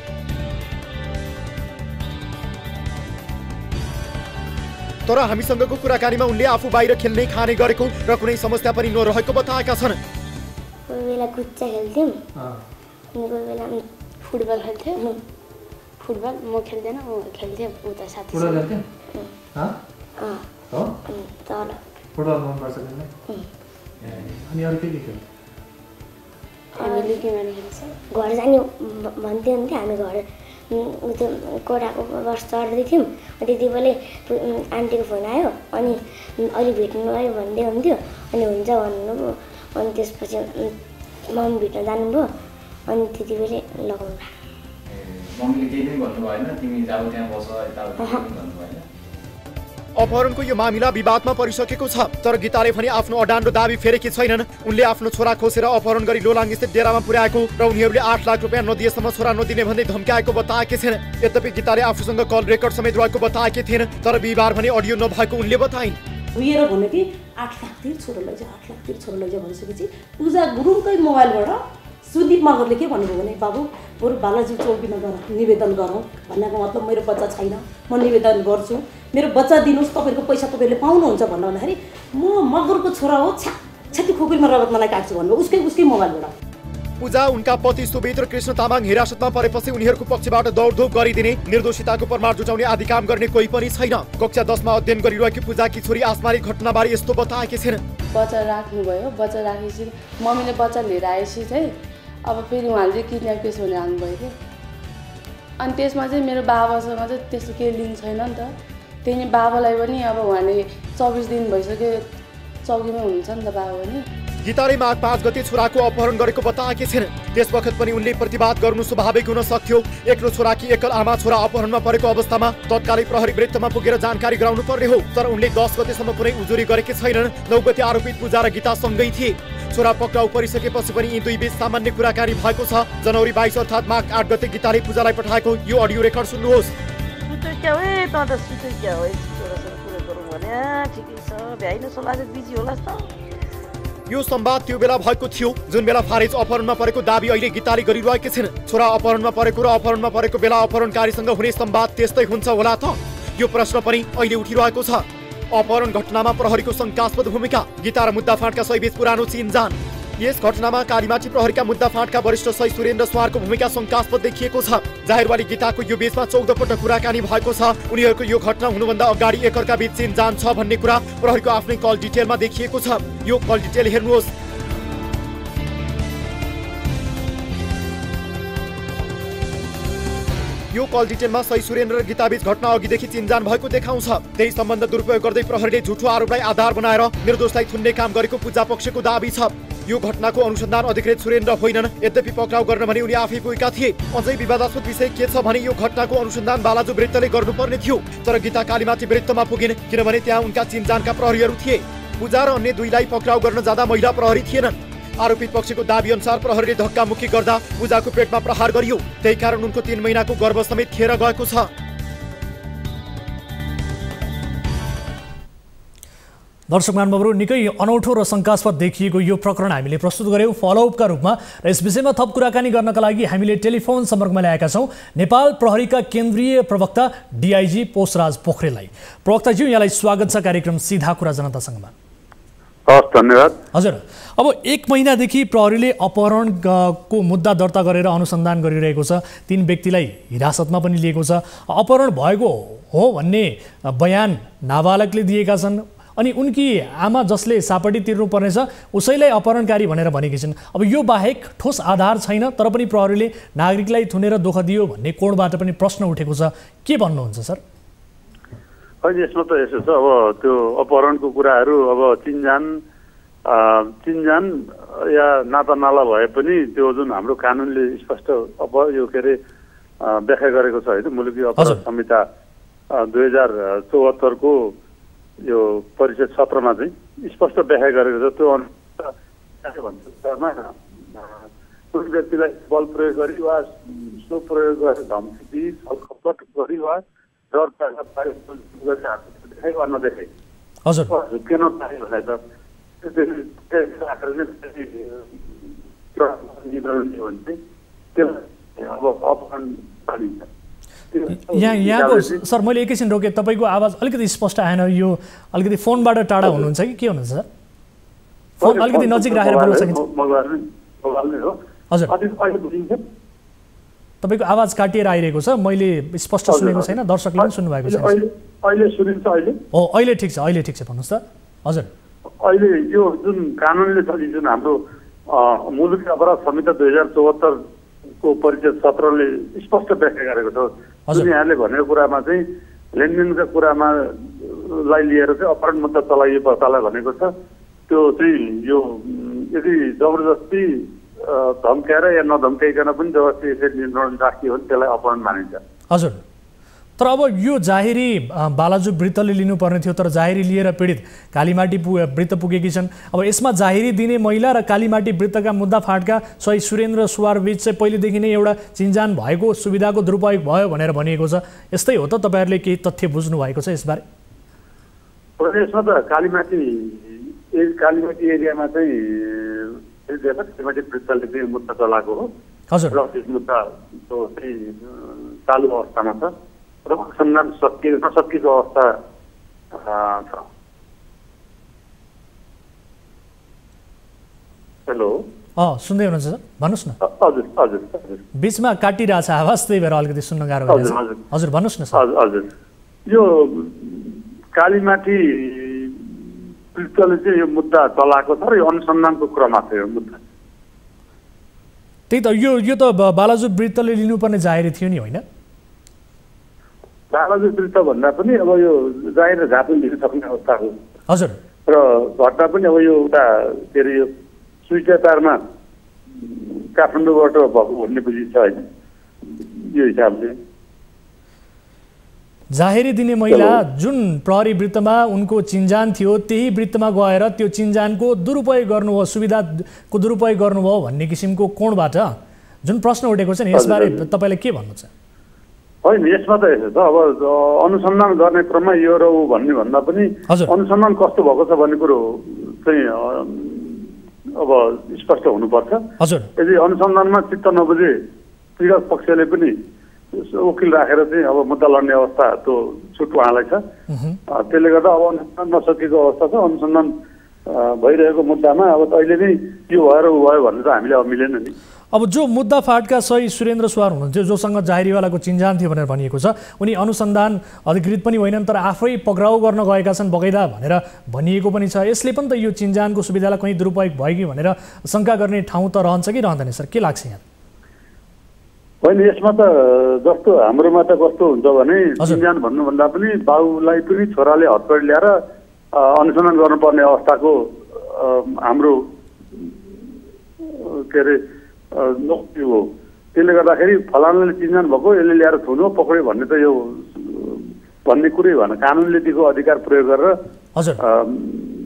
तर हामीसँगको कुराकानीमा उनले आफू बाहिर खेल्ने खाने गरेको र कुनै समस्या पनि नरहेको बताएका छन्। कोही बेला कुच्चा खेल्थ्यौँ, कोही बेला फुटबल खेल्थ्यौँ। फुटबल म खेल्दैन, ऊ खेल्थ्यो उता साथी। फुटबल खेल्थ्यौ? तल फुटबल मन पर्छ तिमीलाई? अनि अरू के खेल्थ्यौ? हामीले के गर्ने खेल्छ? घर जाने भन्थ्यो नि, हामी घर त्यो कोठाको बस चढ्दै थियौँ। त्यति बेलै आन्टीको फोन आयो, अनि अहिले भेट्नु आयो भन्दै हुन्थ्यो। अनि हुन्छ भन्नुभयो। अनि त्यसपछि मम्मी भेट्न जानुभयो। अनि त्यति बेलै लगाउनु मम्मीले केही पनि भन्नु भएन, तिमी जाऊ त्यहाँ बस यताउति भन्नु भएन? अपहरणको यो मामिला विवादमा परिसकेको छ। तर गीताले भने आफ्नो अडान र दाबी फेरेकी छैनन्। उनले आफ्नो छोरा खोसेर अपहरण गरी लोलाङ स्थित डेरामा पुर्याएको र उनीहरूले 8 लाख रुपियाँ नदिएसम्म छोरा नदिने भन्दै धम्काएको बताएकी छिन्। यद्यपि गीताले आफूसँग कल रेकर्ड समेत रहेको बताएकी थिएन। तर बिहिबार भने अडियो नभएको उनले बताइन्। उयो भन्यो कि 8 लाख तिर छोरा लैजा, 8 लाख तिर छोरा लैजा भनिसकेपछि पूजा गुरुङकै मोबाइलबाट सुदीप मगरले के भन्नुभयो भने, बाबु बरु बालाजी चौकीमा गर, निवेदन गरौँ। भन्नको मतलब मेरो बच्चा छैन, म निवेदन गर्छु, मेरो बच्चा दिनुहोस्, तपाईँहरूको पैसा तपाईँहरूले पाउनुहुन्छ भन्नु भन्दाखेरि म मगरको छोरा हो, छ्याती खोकुरीमा रगत मलाई काट्छु भन्नुभयो उसकै मोबाइलबाट। पूजा, उनका पति सुबेद र कृष्ण तामाङ हिरासतमा परेपछि उनीहरूको पक्षबाट दौडधोप गरिदिने, निर्दोषिताको प्रमाण जुटाउने आदि काम गर्ने कोही पनि छैन। कक्षा 10 मा अध्ययन गरिरहेकी पूजाकी छोरी आसमानी घटनाबारे यस्तो बताएकी छिन्। बच्चा राख्नुभयो, बच्चा राखेपछि मम्मीले बच्चा लिएर आएपछि चाहिँ अब फेरि उहाँले किडन्याप केस भनेर हाल्नुभयो कि। अनि त्यसमा चाहिँ मेरो बाबासँग चाहिँ त्यस्तो केही लिङ्क छैन नि त। त्यही बाबालाई पनि अब उहाँले 24 दिन भइसक्यो चौकीमै हुनुहुन्छ नि त बाबा पनि। गीताले माघ 5 गते छोराको अपहरण गरेको बताएकी छिन्। त्यस वखत पनि उनले प्रतिवाद गर्नु स्वाभाविक हुन सक्थ्यो। एक्लो छोराकी एकल आमा छोरा अपहरणमा परेको अवस्थामा तत्कालै प्रहरी वृत्तमा पुगेर जानकारी गराउनु पर्ने हो। तर उनले 10 गतेसम्म कुनै उजुरी गरेकी छैनन्। 9 गते आरोपित पूजा र गीता सँगै थिए। छोरा पक्राउ परिसकेपछि पनि यी दुई बीच सामान्य कुराकानी भएको छ। जनवरी 22 अर्थात् माघ 8 गते गीताले पूजालाई पठाएको यो अडियो रेकर्ड सुन्नुहोस्। यो संवाद त्यो बेला भएको थियो जुन बेला फारेज अपहरणमा परेको दाबी अहिले गीताले गरिरहेकी छिन्। छोरा अपहरणमा परेको र अपहरणमा परेको बेला अपहरणकारीसँग हुने संवाद त्यस्तै हुन्छ होला त? यो प्रश्न पनि अहिले उठिरहेको छ। अपहरण घटनामा प्रहरीको शंकास्पद भूमिका, गीता र मुद्दा फाँटका सहीबीच पुरानो चिनजान। यस घटनामा कालीमाटी प्रहरीका मुद्दा फाँटका वरिष्ठ सही सुरेन्द्र स्वारको भूमिका शंकास्पद देखिएको छ। जाहेरवाली गीताको यो बीचमा 14 पटक कुराकानी भएको छ। उनीहरूको यो घटना हुनुभन्दा अगाडि एकअर्का बीच चिनजान छ भन्ने कुरा प्रहरीको आफ्नै कल डिटेलमा देखिएको छ। यो कल डिटेल हेर्नुहोस्। यो कल डिटेलमा सही सुरेन्द्र र गीताबीच घटना अघिदेखि चिनजान भएको देखाउँछ। त्यही सम्बन्ध दुरुपयोग गर्दै प्रहरीले झुठो आरोपलाई आधार बनाएर निर्दोषलाई थुन्ने काम गरेको पूजा पक्षको दाबी छ। यो घटनाको अनुसन्धान अधिकृत सुरेन्द्र होइनन्। यद्यपि पक्राउ गर्न भने उनी आफै पुगेका थिए। अझै विवादास्पद विषय के छ भने यो घटनाको अनुसन्धान बालाजु वृत्तले गर्नुपर्ने थियो। तर गीता कालीमाटी वृत्तमा पुगिन् किनभने त्यहाँ उनका चिनजानका प्रहरीहरू थिए। पूजा र अन्य दुईलाई पक्राउ गर्न जाँदा महिला प्रहरी थिएनन्। आरोपित पक्षको दाबी अनुसार प्रहरीले धक्कामुक्की गर्दा पूजाको पेटमा प्रहार गरियो। त्यही कारण उनको 3 महिनाको गर्भ समेत खेर गएको छ। दर्शक महानुभावहरू, निकै अनौठो र शङ्कास्पद देखिएको यो प्रकरण हामीले प्रस्तुत गऱ्यौँ फलोअपका रूपमा र यस विषयमा थप कुराकानी गर्नका लागि हामीले टेलिफोन सम्पर्कमा ल्याएका छौँ नेपाल प्रहरीका केन्द्रीय प्रवक्ता डिआइजी पोषराज पोखरेललाई। प्रवक्ताज्यू, यहाँलाई स्वागत छ कार्यक्रम सीधा कुरा जनतासँगमा। हस्, धन्यवाद। हजुर, अब 1 महिनादेखि प्रहरीले अपहरणको मुद्दा दर्ता गरेर अनुसन्धान गरिरहेको छ। 3 व्यक्तिलाई हिरासतमा पनि लिएको छ। अपहरण भएको हो भन्ने बयान नाबालकले दिएका छन्। अनि उनकी आमा जसले सापटी तिर्नुपर्नेछ उसैलाई अपहरणकारी भनेर भनेकी छिन्। अब यो बाहेक ठोस आधार छैन, तर पनि प्रहरीले नागरिकलाई थुनेर दुःख दियो भन्ने कोणबाट पनि प्रश्न उठेको छ। के भन्नुहुन्छ सर? होइन, यसमा त यसो छ, अब त्यो अपहरणको कुराहरू अब चिनजान चिन्जान या नातानाला भए पनि त्यो जुन हाम्रो कानुनले स्पष्ट यो के अरे व्याख्या गरेको छ होइन मुलुकी अपराध संहिता 2074 को यो परिषद सत्रमा चाहिँ स्पष्ट व्याख्या गरेको छ। त्यो अनुसारमा कुनै व्यक्तिलाई बल प्रयोग गरी वा सो प्रयोग गरेर धम्की दिई छलकपट गरी वा डर देखाइ वा नदेखाइ झुक्किन पायो भने त यहाँको सर मैले एकैछिन रोकेँ, तपाईँको आवाज अलिकति स्पष्ट आएन। यो अलिकति फोनबाट टाढा हुनुहुन्छ कि के हुनुहुन्छ सर? फोन अलिकति नजिक राखेर बोल्न सकिन्छ? हजुर, तपाईँको आवाज काटिएर आइरहेको छ, मैले स्पष्ट सुनेको छैन, दर्शकले पनि सुन्नुभएको छैन। अहिले सुनिन्छ? अहिले हो, अहिले ठिक छ, अहिले ठिक छ, भन्नुहोस् त। हजुर, अहिले यो जुन कानुनले छ जुन हाम्रो मुलुकी अपराध संहिता 2074 को परिषद सत्रले स्पष्ट व्याख्या गरेको छ। जुन यहाँले भनेको कुरामा चाहिँ लेनदेनका कुरामा लाई लिएर चाहिँ अपहरण मुद्दा चलाइए पर्तालाई भनेको छ। त्यो चाहिँ यो यदि जबरजस्ती धम्काएर या नधम्काइकन पनि जबरजस्ती यसरी नियन्त्रण राखियो भने त्यसलाई अपहरण मानिन्छ। हजुर, तर अब यो जाहेरी बालाजु वृत्तले लिनुपर्ने थियो, तर जाहेरी लिएर पीडित कालीमाटी वृत्त पुगेकी छन्। अब यसमा जाहेरी दिने महिला र कालीमाटी वृत्तका मुद्दा फाँटका शहीद सुरेन्द्र सुवार बीच चाहिँ पहिलेदेखि नै एउटा चिन्जान भएको सुविधाको दुरुपयोग भयो भनेर भनिएको छ। यस्तै हो त? तपाईँहरूले केही तथ्य बुझ्नु भएको छ यसबारे? यसमा त कालीमाटी एरियामा चाहिँ कालीमाटी वृत्तले चाहिँ मुद्दा चलाएको हो। हजुर, र त्यस मुद्दा चाहिँ चालु अवस्थामा छ र अनुसन्धान नसकिएको अवस्था छ। हेलो, सुन्दै हुनुहुन्छ सर? भन्नुहोस् न। हजुर हजुर हजुर, बिचमा काटिरहेछ आवाज, त्यही भएर अलिकति सुन्न गाह्रो भइरहेछ। हजुर भन्नुहोस् न सर। हजुर, यो कालीमाटी वृत्तले चाहिँ यो मुद्दा चलाएको छ र यो अनुसन्धानको क्रममा छ। यो मुद्दा त्यही त, यो त बालाजु वृत्तले लिनुपर्ने जाहेरी थियो नि, होइन? बालाजु वृत्त भन्दा पनि अब यो जाहेर झापु लिन सक्ने अवस्था हो। हजुर, र घटना पनि अब यो एउटा के अरे यो स्वीकृतारमा काठमाडौँबाट भएको भन्ने बुझिन्छ होइन? यो हिसाबले जाहेरी दिने महिला जुन प्रहरी वृत्तमा उनको चिन्जान थियो त्यही वृत्तमा गएर त्यो चिन्जानको दुरुपयोग गर्नुभयो, सुविधाको दुरुपयोग गर्नुभयो भन्ने किसिमको कोणबाट जुन प्रश्न उठेको छ नि, यसबारे तपाईँले के भन्नु छ? होइन, यसमा त यसो छ, अब अनुसन्धान गर्ने क्रममा यो र ऊ भन्ने भन्दा पनि अनुसन्धान कस्तो भएको छ भन्ने कुरो चाहिँ अब स्पष्ट हुनुपर्छ। हजुर, यदि अनुसन्धानमा चित्त नबुझे पीडक पक्षले पनि वकिल राखेर चाहिँ अब मुद्दा लड्ने अवस्था त्यो छुट उहाँलाई छ। त्यसले गर्दा अब अनुसन्धान नसकेको अवस्था छ। अनुसन्धान भइरहेको मुद्दामा अब अहिले नै यो भएर ऊ भयो भन्ने त हामीले अब मिलेन नि। अब जो मुद्दा फाँटका शहीद सुरेन्द्र सुवार हुनुहुन्थ्यो, जोसँग जाहेरीवालाको चिन्जान थियो भनेर भनिएको छ, उनी अनुसन्धान अधिकृत पनि होइनन्, तर आफै पक्राउ गर्न गएका छन् बगैँदा भनेर भनिएको पनि छ। यसले पनि त यो चिन्जानको सुविधालाई कहीँ दुरुपयोग भयो कि भनेर शङ्का गर्ने ठाउँ त रहन्छ कि रहँदैन सर? के लाग्छ यहाँ? होइन, यसमा त जस्तो हाम्रोमा त कस्तो हुन्छ भने चिन्जान भन्नुभन्दा पनि बाबुलाई पनि छोराले हतपडी ल्याएर अनुसन्धान गर्नुपर्ने अवस्थाको हाम्रो के अरे नोक्ति हो। त्यसले गर्दाखेरि फलानाले चिन्जान भएको यसले ल्याएर थुन्यो पक्रियो भन्ने त यो भन्ने कुरै भएन। कानुनले दिएको अधिकार प्रयोग गरेर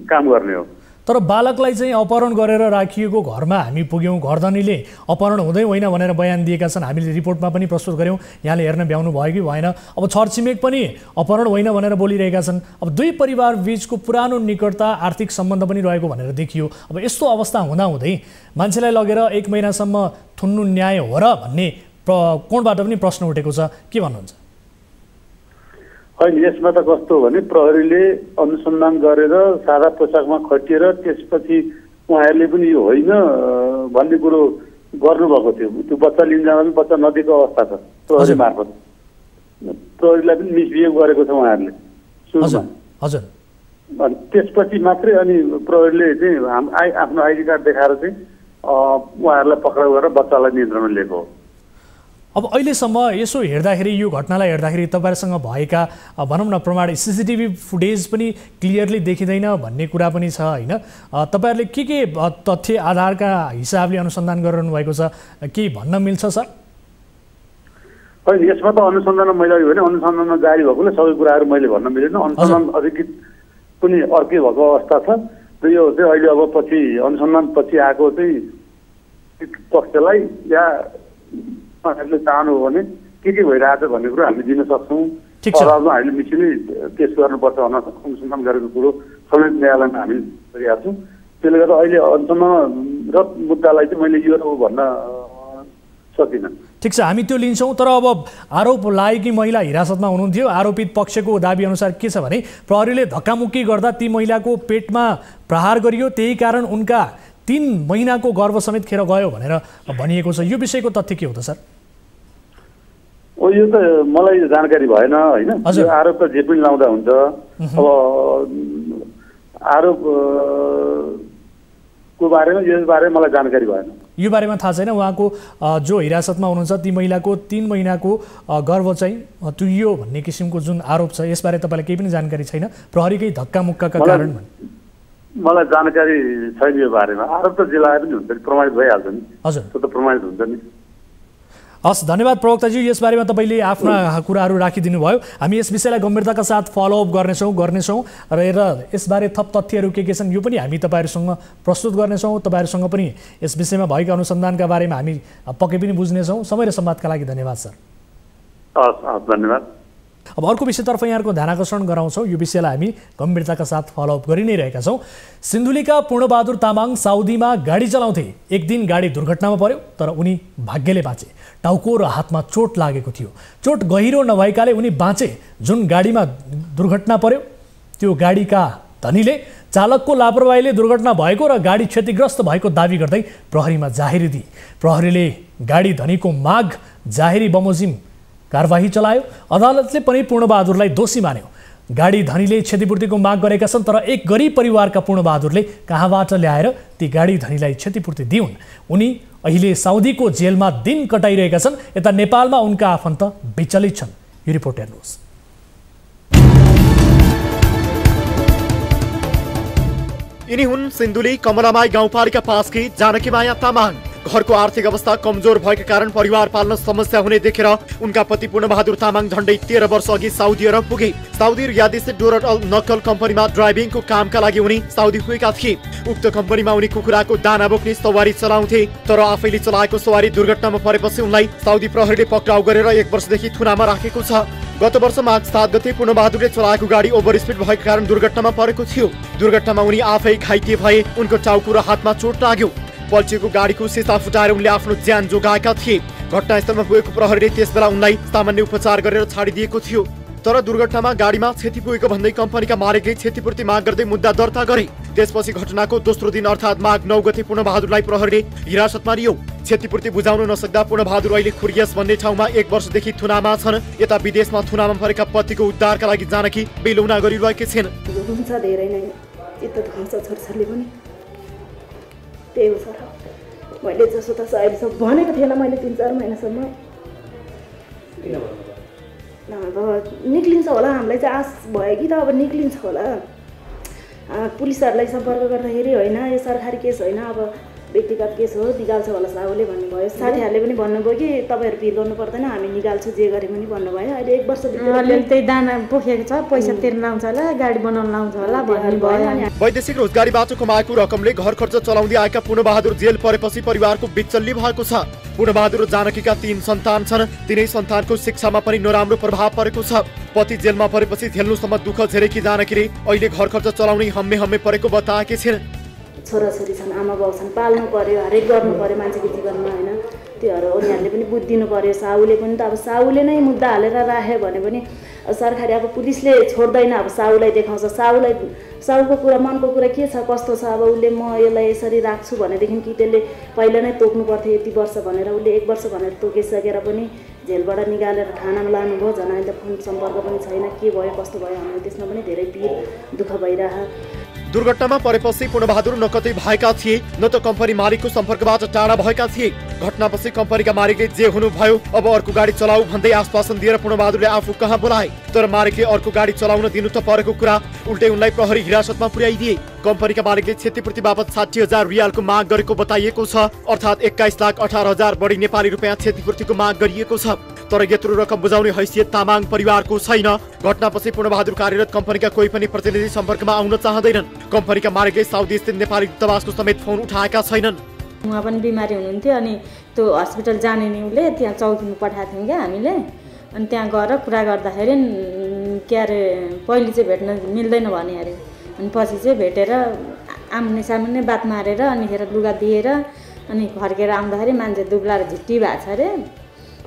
काम गर्ने हो। तर बालकलाई चाहिँ अपहरण गरेर राखिएको घरमा हामी पुग्यौँ, घरधनीले अपहरण हुँदै होइन भनेर बयान दिएका छन्। हामीले रिपोर्टमा पनि प्रस्तुत गऱ्यौँ, यहाँले हेर्न भ्याउनु भयो कि भएन। अब छरछिमेक पनि अपहरण होइन भनेर बोलिरहेका छन्। अब दुई परिवार बीचको पुरानो निकटता, आर्थिक सम्बन्ध पनि रहेको भनेर देखियो। अब यस्तो अवस्था हुँदाहुँदै मान्छेलाई लगेर 1 महिनासम्म थुन्नु न्याय हो र भन्ने कोणबाट पनि प्रश्न उठेको छ। के भन्नुहुन्छ? होइन, यसमा त कस्तो हो भने प्रहरीले अनुसन्धान गरेर सादा पोसाकमा खटिएर त्यसपछि उहाँहरूले पनि यो होइन भन्ने कुरो गर्नुभएको थियो। त्यो बच्चा लिन जाँदा पनि बच्चा नदिएको अवस्था छ। प्रहरी मार्फत प्रहरीलाई पनि मिसबिहेभ गरेको छ उहाँहरूले सुरुमा। हजुर, अनि त्यसपछि मात्रै अनि प्रहरीले चाहिँ आफ्नो आइडी कार्ड देखाएर चाहिँ उहाँहरूलाई पक्राउ गरेर बच्चालाई नियन्त्रणमा लिएको हो। अब अहिलेसम्म यसो हेर्दाखेरि यो घटनालाई हेर्दाखेरि तपाईँहरूसँग भएका भनौँ न प्रमाण सिसिटिभी फुटेज पनि क्लियरली देखिँदैन भन्ने कुरा पनि छ होइन तपाईँहरूले के तथ्य आधारका हिसाबले अनुसन्धान गरिरहनु भएको छ के भन्न मिल्छ सर? होइन यसमा त अनुसन्धानमा मैले अघि भने अनुसन्धानमा जारी भएकोले सबै कुराहरू मैले भन्न मिलेन। अनुसन्धान अधिकृत पनि अर्कै भएको अवस्था छ र यो चाहिँ अहिले अब पछि अनुसन्धान पछि आएको चाहिँ पक्षलाई या उहाँहरूले चाहनु हो भने के भइरहेछ भन्ने कुरो हामीले दिन सक्छौँ। अदालतमा हामीले मिसिलै केस गर्नुपर्छ भनेर अनुसन्धान गरेको कुरो संयुक्त न्यायालयमा हामी गरिरहेका छौँ। त्यसले गर्दा अहिले अनुसन्धानरत मुद्दालाई चाहिँ मैले यो हो भन्न सकिनँ। ठिक छ, हामी त्यो लिन्छौँ। तर अब आरोप लागेकी महिला हिरासतमा हुनुहुन्थ्यो। आरोपित पक्षको दाबी अनुसार के छ भने प्रहरीले धक्कामुक्की गर्दा ती महिलाको पेटमा प्रहार गरियो, त्यही कारण उनका 3 महिनाको गर्भ समेत खेर गयो भनेर भनिएको छ। यो विषयको तथ्य के हो त सर? यो त मलाई जानकारी भएन होइन। यो आरोप त जे पनि लाउँदा हुन्छ। अब आरोप को बारेमा यस बारेमा मलाई जानकारी भएन। यो बारेमा थाहा छैन। उहाँको जो हिरासतमा हुनुहुन्छ ती महिलाको 3 महिनाको गर्भ चाहिँ तुरियो भन्ने किसिमको जुन आरोप छ यसबारे तपाईँलाई केही पनि जानकारी छैन? प्रहरीकै धक्कामुक्काका कारण मलाई जानकारी छैन यो बारेमा। आरोप त जिल्ला पनि हुन्छ नि, प्रमाणित भइहाल्छ नि। हजुर, त्यो त प्रमाणित हुन्छ नि। हस्, धन्यवाद प्रवक्ताजी। यसबारेमा तपाईँले आफ्ना कुराहरू राखिदिनु भयो। हामी यस विषयलाई गम्भीरताका साथ फलोअप गर्नेछौँ र यसबारे थप तथ्यहरू के छन् यो पनि हामी तपाईँहरूसँग प्रस्तुत गर्नेछौँ। तपाईँहरूसँग पनि यस विषयमा भएका अनुसन्धानका बारेमा हामी पक्कै पनि बुझ्नेछौँ। समय र संवादका लागि धन्यवाद सर। हस्, धन्यवाद। अब अर्को विषयतर्फ यहाँको ध्यान आकर्षण गराउँछौँ। यो विषयलाई हामी गम्भीरताका साथ फलोअप गरि नै रहेका छौँ। सिन्धुलीका पूर्णबहादुर तामाङ साउदीमा गाडी चलाउँथे। एक दिन गाडी दुर्घटनामा पर्यो तर उनी भाग्यले बाँचे। टाउको र हातमा चोट लागेको थियो। चोट गहिरो नभएकाले उनी बाँचे। जुन गाडीमा दुर्घटना पर्यो त्यो गाडीका धनीले चालकको लापरवाहीले दुर्घटना भएको र गाडी क्षतिग्रस्त भएको दावी गर्दै प्रहरीमा जाहेरी दिए। प्रहरीले गाडी धनीको माग जाहेरी बमोजिम कारबाही चलायो। अदालतले पनि पूर्णबहादुरलाई दोषी मान्यो। गाडी धनीले क्षतिपूर्तिको माग गरेका छन् तर एक गरिब परिवारका पूर्णबहादुरले कहाँबाट ल्याएर ती गाडी धनीलाई क्षतिपूर्ति दिउन्? उनी अहिले साउदीको जेलमा दिन कटाइरहेका छन्। यता नेपालमा उनका आफन्त विचलित छन्। यो रिपोर्ट हेर्नुहोस्। यिनी हुन् सिन्धुली कमलामाई गाउँपालिका 5 की जानकीमाया तामाङ। घरको आर्थिक अवस्था कमजोर भएका कारण परिवार पाल्न समस्या हुने देखेर उनका पति पूर्णबहादुर तामाङ झण्डै 13 वर्ष अघि साउदी अरब पुगे। साउदी रियादिस्थित डोरल नक्कल कम्पनीमा ड्राइभिङको कामका लागि उनी साउदी पुगेका थिए। उक्त कम्पनीमा उनी कुखुराको दाना बोक्ने सवारी चलाउँथे। तर आफैले चलाएको सवारी दुर्घटनामा परेपछि उनलाई साउदी प्रहरीले पक्राउ गरेर 1 वर्षदेखि थुनामा राखेको छ। गत वर्ष माघ 7 गते पूर्णबहादुरले चलाएको गाडी ओभर स्पिड भएको कारण दुर्घटनामा परेको थियो। दुर्घटनामा उनी आफै घाइते भए। उनको टाउको र हातमा चोट लाग्यो। पल्टिएको गाडीको सिसा फुटाएर उनले आफ्नो ज्यान जोगाएका थिए। घटनास्थलमा पुगेको प्रहरीले त्यसबेला उनलाई सामान्य उपचार गरेर छाडिदिएको थियो। तर दुर्घटनामा गाडीमा क्षति पुगेको भन्दै कम्पनीका मालिकले क्षतिपूर्ति माग गर्दै मुद्दा दर्ता गरे। त्यसपछि घटनाको दोस्रो दिन अर्थात् माघ 9 गते पूर्णबहादुरलाई प्रहरीले हिरासतमा लियो। क्षतिपूर्ति बुझाउन नसक्दा पूर्णबहादुर अहिले खुरियस भन्ने ठाउँमा 1 वर्षदेखि थुनामा छन्। यता विदेशमा थुनामा परेका पतिको उद्धारका लागि जानकी बेलौना गरिरहेकी छिन्। हुन्छ धेरै नै चित्त दुखाउँछ छोरछोरीले पनि। त्यही हो सर, मैले जसो तसो अहिलेसम्म भनेको थिएन। मैले 3-4 महिनासम्म अब निक्लिन्छ होला, हामीलाई चाहिँ आश भयो कि त अब निक्लिन्छ होला। पुलिसहरूलाई सम्पर्क गर्दाखेरि होइन यो सरकारी केस होइन, अब व्यक्तिगत केस हो, निकाल्छ होला साहुले भन्नुभयो। साथीहरूले पनि भन्नुभयो कि तपाईँहरू भिड गर्नु पर्दैन, हामी निकाल्छौँ जे गरे पनि भन्नुभयो। अहिले 1 वर्ष त्यही दाना पोखेको छ, पैसा तिर्न लाउँछ होला, गाडी बनाउन लाउँछ होला भन्नुभयो। वैदेशिक रोजगारीबाट कमाएको रकमले घर खर्च चलाउँदै आएका पूर्णबहादुर जेल परेपछि परिवारको बिचल्ली भएको छ। पूर्णबहादुर जानकीका 3 सन्तान छन्। तिनै सन्तानको शिक्षामा पनि नराम्रो प्रभाव परेको छ। पति जेलमा परेपछि झेल्नुसम्म दुःख झेलेकी जानकीले अहिले घर खर्च चलाउने हम्मे परेको बताएकी छिन्। छोराछोरी छन्, आमा बाउ छन्, पाल्नु पर्यो, हरेक गर्नु पर्यो मान्छेको जीवनमा होइन। त्योहरू उनीहरूले पनि बुझिदिनु पर्यो। साहुले पनि त अब साहुले नै मुद्दा हालेर राख्यो भने पनि सरकारी अब पुलिसले छोड्दैन। अब साहुलाई देखाउँछ, साहुको कुरा मनको कुरा के छ कस्तो छ। अब उसले म यसलाई यसरी राख्छु भनेदेखि कि त्यसले पहिला नै तोक्नु पर्थ्यो यति वर्ष भनेर। उसले 1 वर्ष भनेर तोकिसकेर पनि जेलबाट निकालेर थानामा लानुभयो। झन् अहिले फोन सम्पर्क पनि छैन। के भयो कस्तो भयो हामीलाई त्यसमा पनि धेरै पीर दुःख भइरह। दुर्घटनामा परेपछि पूर्णबहादुर न कतै भएका थिए न त कम्पनी मालिकको सम्पर्कबाट टाढा भएका थिए। घटनापछि कम्पनीका मालिकले जे हुनुभयो अब अर्को गाडी चलाऊ भन्दै आश्वासन दिएर पूर्णबहादुरले आफू कहाँ बोलाए, तर मालिकले अर्को गाडी चलाउन दिनु त परेको कुरा उल्टै उनलाई प्रहरी हिरासतमा पुर्याइदिए। कम्पनीका मालिकले क्षतिपूर्ति बापत 60,000 रियालको माग गरेको बताइएको छ, अर्थात् 21,18,000 बढी नेपाली रुपियाँ क्षतिपूर्तिको माग गरिएको छ। तर यत्रो रकम बुझाउने हैसियत तामाङ परिवारको छैन। घटनापछि पूर्णबहादुर कार्यरत कम्पनीका कोही पनि प्रतिनिधि सम्पर्कमा आउन चाहँदैनन्। कम्पनीका मालिकले साउदी स्थित नेपाली दूतावासको समेत फोन उठाएका छैनन्। उहाँ पनि बिमारी हुनुहुन्थ्यो अनि त्यो हस्पिटल जाने नि उसले त्यहाँ चौकीमा पठाएको थियौँ क्या हामीले। अनि त्यहाँ गएर कुरा गर्दाखेरि के अरे पहिले चाहिँ भेट्न मिल्दैन भने अरे, अनि पछि चाहिँ भेटेर आम्ने सामने बात मारेर अनिखेर लुगा दिएर अनि फर्केर आउँदाखेरि मान्छे दुब्लाएर झिट्टी भएको छ अरे।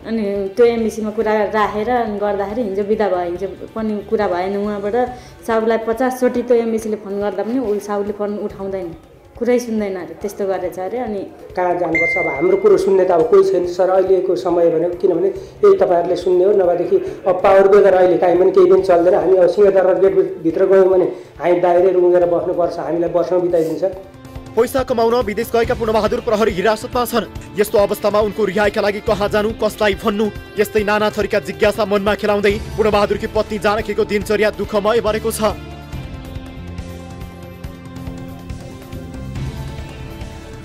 अनि त्यो एमबिसीमा कुरा राखेर गर्दाखेरि हिजो बिदा भयो, हिजो पनि कुरा भएन उहाँबाट। साउलाई 50 चोटि त्यो एमबिसीले फोन गर्दा पनि ऊ साउले फोन उठाउँदैन, कुरै सुन्दैन अरे, त्यस्तो गरेछ अरे। अनि कहाँ जानुपर्छ अब हाम्रो कुरो सुन्ने त अब कोही छैन सर अहिलेको समय भनेको, किनभने यही तपाईँहरूले सुन्ने हो, नभएदेखि अब पावर बेगर अहिले काहीँ पनि केही पनि चल्दैन। हामी अब सिंहदरबार गेटभित्र गयौँ भने हामी बाहिरै रुँगेर बस्नुपर्छ, हामीलाई वर्षौँ बिताइदिन्छ। पैसा कमाउन विदेश गएका पूर्णबहादुर प्रहरी हिरासतमा छन्। यस्तो अवस्थामा उनको रिहाइका लागि कहाँ जानु, कसलाई भन्नु, यस्तै नाना थरीका जिज्ञासा मनमा खेलाउँदै पूर्णबहादुरकी पत्नी जानकीको दिनचर्या दुःखमय बनेको छ।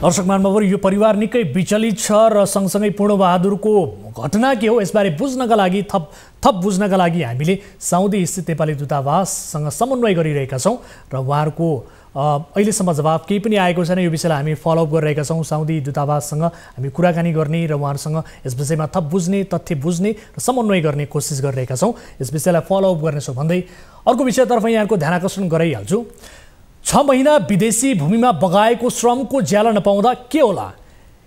दर्शक महानुभावहरू, यो परिवार निकै विचलित छ र सँगसँगै पूर्णबहादुरको घटना के हो यसबारे बुझ्नका लागि थप बुझ्नका लागि हामीले साउदी स्थित नेपाली दूतावाससँग समन्वय गरिरहेका छौँ र उहाँहरूको अहिलेसम्म जवाब केही पनि आएको छैन। यो विषयलाई हामी फलोअप गरिरहेका छौँ। साउदी दूतावाससँग हामी कुराकानी गर्ने र उहाँहरूसँग यस विषयमा थप बुझ्ने, तथ्य बुझ्ने र समन्वय गर्ने कोसिस गरिरहेका छौँ। यस विषयलाई फलोअप गर्नेछौँ भन्दै अर्को विषयतर्फ यहाँको ध्यान आकर्षण गराइहाल्छु। 6 महिना विदेशी भूमिमा बगाएको श्रमको ज्याला नपाउँदा के होला?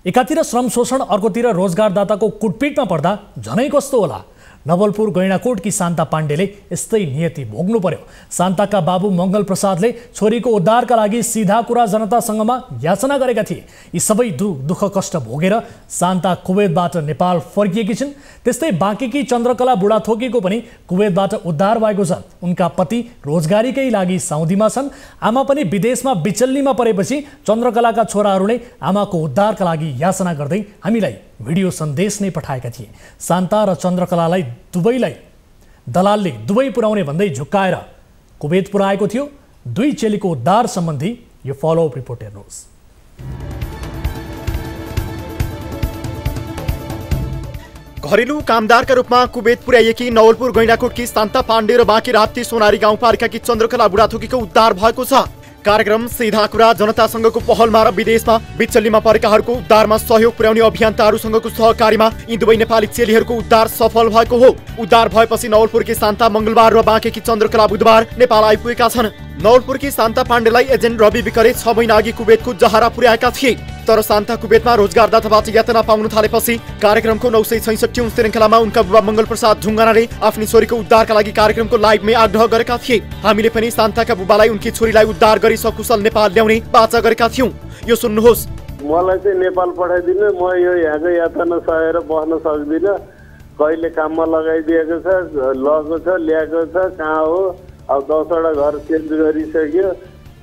एकातिर श्रम शोषण, अर्कोतिर रोजगारदाताको कुटपिटमा पर्दा झनै कस्तो होला? नवलपुर गैंडाकोटकी शान्ता पाण्डेले यस्तै नियति भोग्नु पर्यो। शान्ताका बाबु मङ्गल प्रसादले छोरीको उद्धारका लागि सिधा कुरा जनतासँगमा याचना गरेका थिए। यी सबै दुःख कष्ट भोगेर शान्ता कुवेतबाट नेपाल फर्किएकी छिन्। त्यस्तै बाँकेकी चन्द्रकला बुढाथोकीको पनि कुवेतबाट उद्धार भएको छ। उनका पति रोजगारीकै लागि साउदीमा छन्। आमा पनि विदेशमा बिचल्लीमा परेपछि चन्द्रकलाका छोराहरूले आमाको उद्धारका लागि याचना गर्दै हामीलाई भिडियो सन्देश नै पठाएका थिए। शान्ता र चन्द्रकलालाई दुवैलाई दलालले दुबई पुर्याउने भन्दै झुक्काएर कुवेत पुर्याएको थियो। दुई चेलीको उद्धार सम्बन्धी यो फलोअप रिपोर्ट हेर्नुहोस्। घरेलु कामदारका रूपमा कुवेत पुर्याइएकी नवलपुर गैंडाकोटकी शान्ता पाण्डे र बाँकी राप्ती सोनारी गाउँपालिकाकी चन्द्रकला बुढाथोकीको उद्धार भएको छ। कार्यक्रम सीधा कुरा जनतासँगको पहलमा र विदेशमा बिचल्लीमा परेकाहरूको उद्धारमा सहयोग पुर्याउने अभियन्ताहरूसँगको सहकारीमा यी दुवै नेपाली चेलीहरूको उद्धार सफल भएको हो। उद्धार भएपछि नवलपुरकी शान्ता मङ्गलबार र बाँकेकी चन्द्रकला बुधबार नेपाल आइपुगेका छन्। नवलपुरकी शान्ता पाण्डेलाई एजेन्ट रवि विकरे 6 महिना अघि कुवेतको जहारा पुर्याएका थिए। तर शान्ता कुवेतमा रोजगारदाताबाट यातना पाउन थालेपछि कार्यक्रमको 966औं श्रृङ्खलामा उनका बुबा मङ्गल प्रसाद ढुङ्गानाले आफ्नी छोरीको उद्धारका लागि कार्यक्रमको लाइभमै आग्रह गरेका थिए। हामीले पनि शान्ताका बुबालाई उनकी छोरीलाई उद्धार गरी सकुशल नेपाल ल्याउने बाचा गरेका थियौँ। यो सुन्नुहोस्। मलाई चाहिँ नेपाल पठाइदिनु, म यो यहाँको यातना सहेर बस्न सक्दिनँ। कहिले काममा लगाइदिएको छ, लगेको छ, ल्याएको छ, कहाँ हो, अब 10वटा घर चेन्ज गरिसक्यो।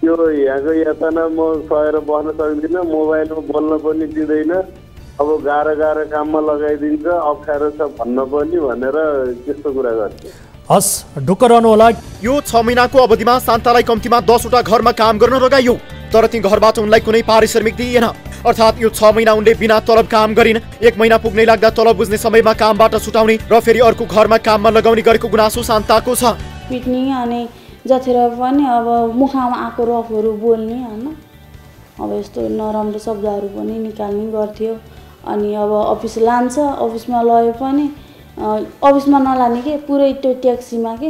यो यहाँको यातना म सहेर बस्न सक्दिनँ। मोबाइलमा बोल्न पनि दिँदैन। अब गाह्रो काममा लगाइदिन्छ, अप्ठ्यारो छ भन्न पनि भनेर त्यस्तो कुरा गर्छ। हस्, ढुक्क रहनु होला। यो 6 महिनाको अवधिमा शान्तालाई कम्तीमा 10वटा घरमा काम गर्न लगाइयो। तर ती घरबाट उनलाई कुनै पारिश्रमिक दिइएन। अर्थात् यो 6 महिना उनले बिना तलब काम गरिन्। 1 महिना पुग्नै लाग्दा तलब बुझ्ने समयमा कामबाट छुटाउने र फेरि अर्को घरमा काममा लगाउने गरेको गुनासो शान्ताको छ। पिट्ने अनि जतिखेर पनि अब मुखमा आएको रफहरू बोल्ने होइन, अब यस्तो नराम्रो शब्दहरू पनि निकाल्ने गर्थ्यो। अनि अब अफिस लान्छ, अफिसमा लगे पनि अफिसमा नलाने के पुरै त्यो ट्याक्सीमा के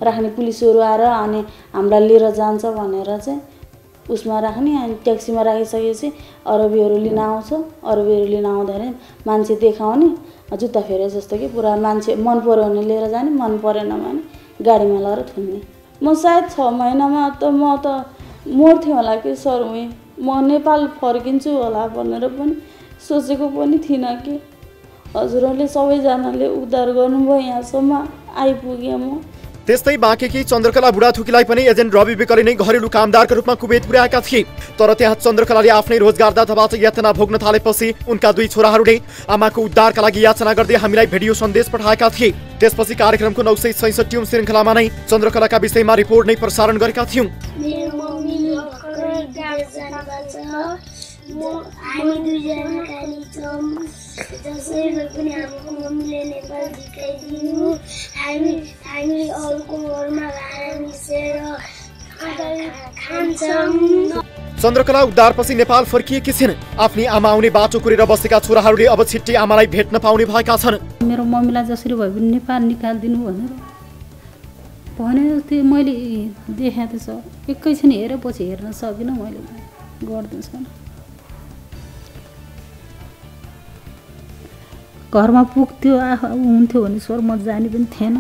राख्ने, पुलिसहरू आएर अनि हामीलाई लिएर जान्छ भनेर चाहिँ उसमा राख्ने। अनि ट्याक्सीमा राखिसकेपछि अरबीहरू लिन आउँछ। अरबीहरू लिन आउँदाखेरि मान्छे देखाउने, जुत्ता फेरे जस्तो कि पुरा मान्छे मन पऱ्यो भने लिएर जाने, मन परेन भने गाडीमा लगेर थुन्ने। म सायद 6 महिनामा त म त मर्थेँ होला कि सर, म नेपाल फर्किन्छु होला भनेर पनि सोचेको पनि थिइनँ कि हजुरहरूले सबैजनाले उद्धार गर्नुभयो, यहाँसम्म आइपुगेँ म। त्यस्तै बाँकेकी चन्द्रकला बुढाथुकीलाई पनि एजेन्ट रवि विकले नै घरेलु कामदारका रूपमा कुवेत पुर्याएका थिए। तर त्यहाँ चन्द्रकलाले आफ्नै रोजगारदाताबाट यातना भोग्न थालेपछि उनका 2 छोराहरूले आमाको उद्धारका लागि याचना गर्दै हामीलाई भिडियो सन्देश पठाएका थिए। त्यसपछि कार्यक्रमको 966औं श्रृङ्खलामा नै चन्द्रकलाका विषयमा रिपोर्ट नै प्रसारण गरेका थियौं। हामी दुईजना खाली छौँ, जसैले पनि हाम्रो मम्मीले नेपाल झिकाइदिनु। हामी अरूको घरमा भाडा मिसेर खान्छौँ। चन्द्रकला उद्धारपछि नेपाल फर्किएकी छिन्। आफ्नी आमा आउने बाटो कुरेर बसेका छोराहरूले अब छिट्टै आमालाई भेट्न पाउने भएका छन्। मेरो मम्मीलाई जसरी भए पनि नेपाल निकालिदिनु भनेर त्यो मैले देखाएको थिएँ सर। एकैछिन हेरेपछि हेर्न सकिनँ, मैले गर्दैछु। घरमा पुग्थ्यो हुन्थ्यो भने सर म जाने पनि थिएन।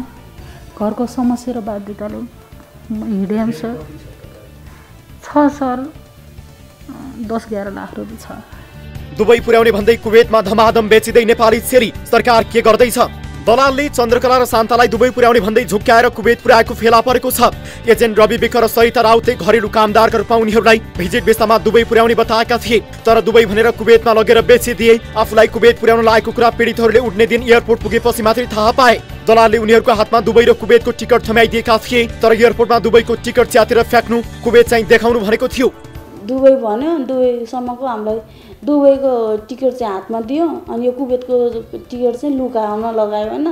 घरको समस्या र बाध्यताले हिँडेँ सर। छ सर 10-11 लाख रुपियाँ छ। दुबई पुर्याउने भन्दै कुवेतमा धमाधम बेचिँदै नेपाली चेली सरकार के गर्दैछ? दलालले चन्द्रकला र शान्तालाई दुबई पुर्याउने भन्दै झुक्क्याएर कुवेत पुर्याएको फेला परेको छ। एजेन्ट रवि विक र सरिता राउतले घरेलु कामदारका रूपमा उनीहरूलाई भिजिट भिसामा दुबई पुर्याउने बताएका थिए। तर दुबई भनेर कुवेतमा लगेर बेचिदिए। आफूलाई कुवेत पुर्याउन लागेको कुरा पीडितहरूले उठ्ने दिन एयरपोर्ट पुगेपछि मात्रै थाहा पाए। दलालले उनीहरूको हातमा दुबई र कुवेतको टिकट थमाइदिएका थिए। तर एयरपोर्टमा दुबईको टिकट च्यातेर फ्याक्नु, कुवेत चाहिँ देखाउनु भनेको थियो। दुबई भन्यो, दुबईसम्मको हामीलाई दुबईको टिकट चाहिँ हातमा दियो। अनि यो कुवेतको टिकट चाहिँ लुकाउन लगायो होइन।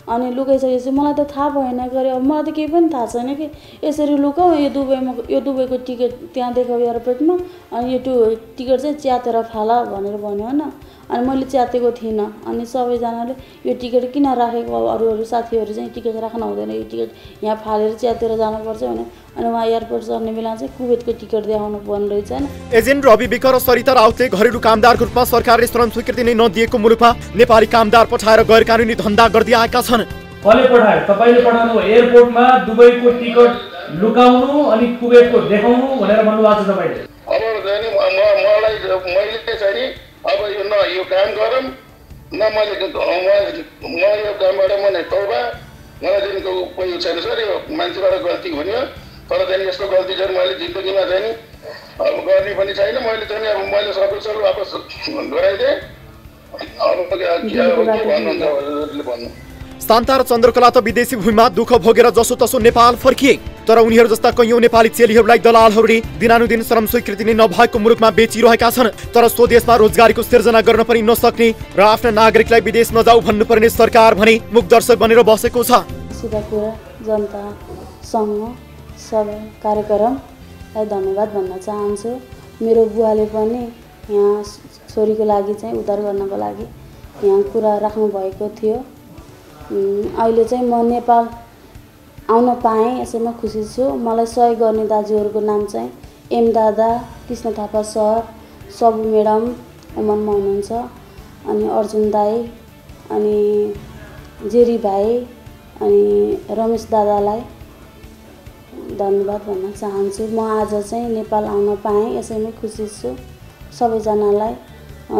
अनि लुकाइसकेपछि मलाई त थाहा भएन गरे। अब मलाई त केही पनि थाहा छैन कि यसरी लुकाऊ, यो दुबईको टिकट त्यहाँ देखाऊ एयरपोर्टमा। अनि यो टिकट चाहिँ च्यातेर फाल भनेर भन्यो होइन। अनि मैले च्यातेको थिइनँ। अनि सबैजनाले यो टिकट किन राखेको, अरू साथीहरू चाहिँ टिकट राख्न हुँदैन, यो टिकट यहाँ फालेर च्यातेर जानुपर्छ भने। अनि उहाँ एयरपोर्ट चढ्ने बेला चाहिँ कुवेतको टिकट देखाउनु पर्ने रहेछ होइन। एजेन्ट रवि विक र सरिता राउतले घरेलु कामदारको रूपमा सरकारले श्रम स्वीकृति नै नदिएको मुलुकमा नेपाली कामदार पठाएर गैर कानुनी धन्दा गर्दै आएका छन्। कसले पठायो? तपाईँले पठाउनु एयरपोर्टमा दुबईको टिकट लुकाउनु अनि कुवेतको देखाउनु भनेर भन्नुभएको छ तपाईँले। अब मैले चाहिँ अब यो काम गरौँ न, मैले म यो कामबाट मैले तौबा, मलाई दिनको कोही छैन सर। यो मान्छेबाट गल्ती हुन्यो, तर चाहिँ यस्तो गल्ती चाहिँ मैले जिन्दगीमा चाहिँ अब गर्ने पनि छैन। मैले चाहिँ अब मैले सबै वापस गराइदिएँ। अब के भन्नुहुन्छ हजुरले भन्नु। शान्ता र चन्द्रकला त विदेशी भूमिमा दुःख भोगेर जसोतसो नेपाल फर्किए। तर उनीहरू जस्ता कैयौं नेपाली चेलीहरूलाई दलालहरूले दिनानुदिन श्रम स्वीकृति नै नभएको मुलुकमा बेचिरहेका छन्। तर स्वदेशमा रोजगारीको सिर्जना गर्न पनि नसक्ने र आफ्ना नागरिकलाई विदेश नजाऊ भन्नुपर्ने सरकार भने मुखदर्शक बनेर बसेको छ। सिधा कुरा जनतासँग सबै कार्यक्रमलाई धन्यवाद भन्न चाहन्छु। मेरो बुवाले पनि यहाँ छोरीको लागि चाहिँ उद्धार गर्नको लागि यहाँ कुरा राख्नु भएको थियो। अहिले चाहिँ म नेपाल आउन पाएँ, यसैमा खुसी छु। मलाई सहयोग गर्ने दाजुहरूको नाम चाहिँ एम दादा, कृष्ण थापा सर, सबु म्याडम उमनमा हुनुहुन्छ, अनि अर्जुन दाई, अनि जेरी भाइ, अनि रमेश दादालाई धन्यवाद भन्न चाहन्छु। म आज चाहिँ नेपाल आउन पाएँ, यसैमा खुसी छु। सबैजनालाई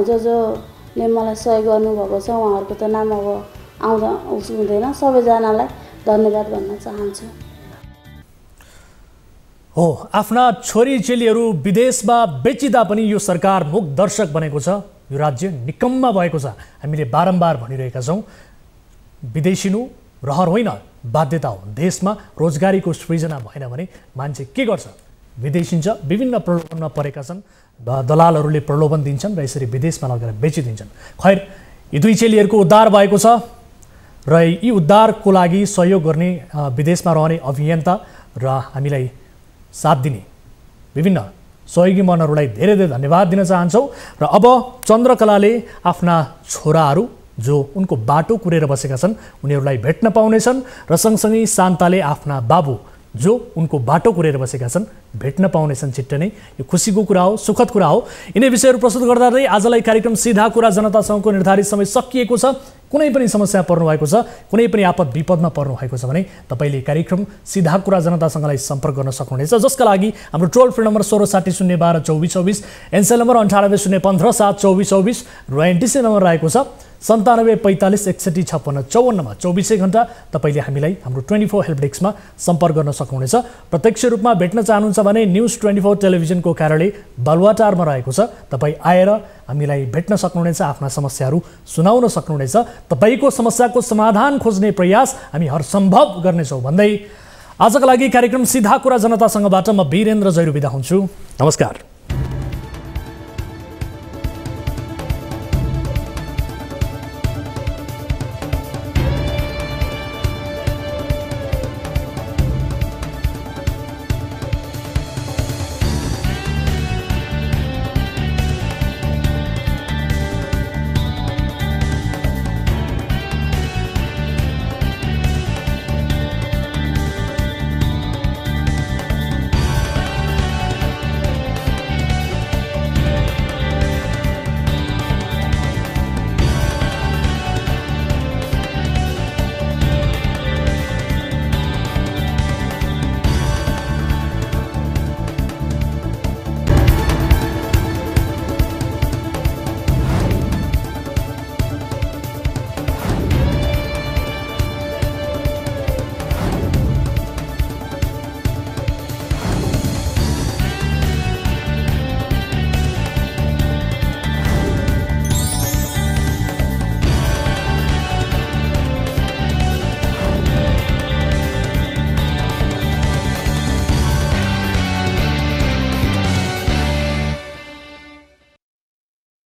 जसले मलाई सहयोग गर्नुभएको छ उहाँहरूको त नाम अब आउँदा हुँदैन, सबैजनालाई धन्यवाद भन्न चाहन्छु। हो, आफ्ना छोरी चेलीहरू विदेशमा बेचिँदा पनि यो सरकार मुखदर्शक बनेको छ। यो राज्य निकम्मा भएको छ। हामीले बारम्बार भनिरहेका छौँ, विदेशिनु रहर होइन बाध्यता हो। देशमा रोजगारीको सृजना भएन भने मान्छे के गर्छ? विदेशिन्छ। विभिन्न प्रलोभनमा परेका छन्, दलालहरूले प्रलोभन दिन्छन् र यसरी विदेशमा लगेर बेचिदिन्छन्। खैर, यी 2 चेलीहरूको उद्धार भएको छ र यी उद्धारको लागि सहयोग गर्ने विदेशमा रहने अभियन्ता र हामीलाई साथ दिने विभिन्न सहयोगी मनहरूलाई धेरै धेरै धन्यवाद दिन चाहन्छौँ। र अब चन्द्रकलाले आफ्ना छोराहरू जो उनको बाटो कुरेर बसेका छन् उनीहरूलाई भेट्न पाउनेछन् र सँगसँगै शान्ताले आफ्ना बाबु जो उनको बाटो कुरेर बसेका छन् भेट्न पाउनेछन् छिट्टै नै। यो खुसीको कुरा हो, सुखद कुरा हो। यिनै विषयहरू प्रस्तुत गर्दै आजलाई कार्यक्रम सिधा कुरा जनतासँगको निर्धारित समय सकिएको छ। कुनै पनि समस्या पर्नु भएको छ, कुनै पनि आपद विपदमा पर्नु भएको छ भने तपाईले कार्यक्रम सिधा कुरा जनतासँगलाई सम्पर्क गर्न सक्नुहुनेछ, जसका लागि हाम्रो टोल फ्री नम्बर 1660122424, एनसेल नम्बर 9801572424 र एनटिसी नम्बर रहेको छ 97 45 61 56 54मा 24 घण्टा तपाईँले हामीलाई हाम्रो 24 हेल्प डेस्कमा सम्पर्क गर्न सक्नुहुनेछ। प्रत्यक्ष रूपमा भेट्न चाहनुहुन्छ भने न्युज 24 टेलिभिजनको कार्यालय बालुवाटारमा रहेको छ। तपाईँ आएर हामीलाई भेट्न सक्नुहुनेछ, आफ्ना समस्याहरू सुनाउन सक्नुहुनेछ। तपाईँको समस्याको समाधान खोज्ने प्रयास हामी हरसम्भव गर्नेछौँ भन्दै आजका लागि कार्यक्रम सीधा कुरा जनतासँगबाट म वीरेन्द्र जैरू बिदा हुन्छु। नमस्कार।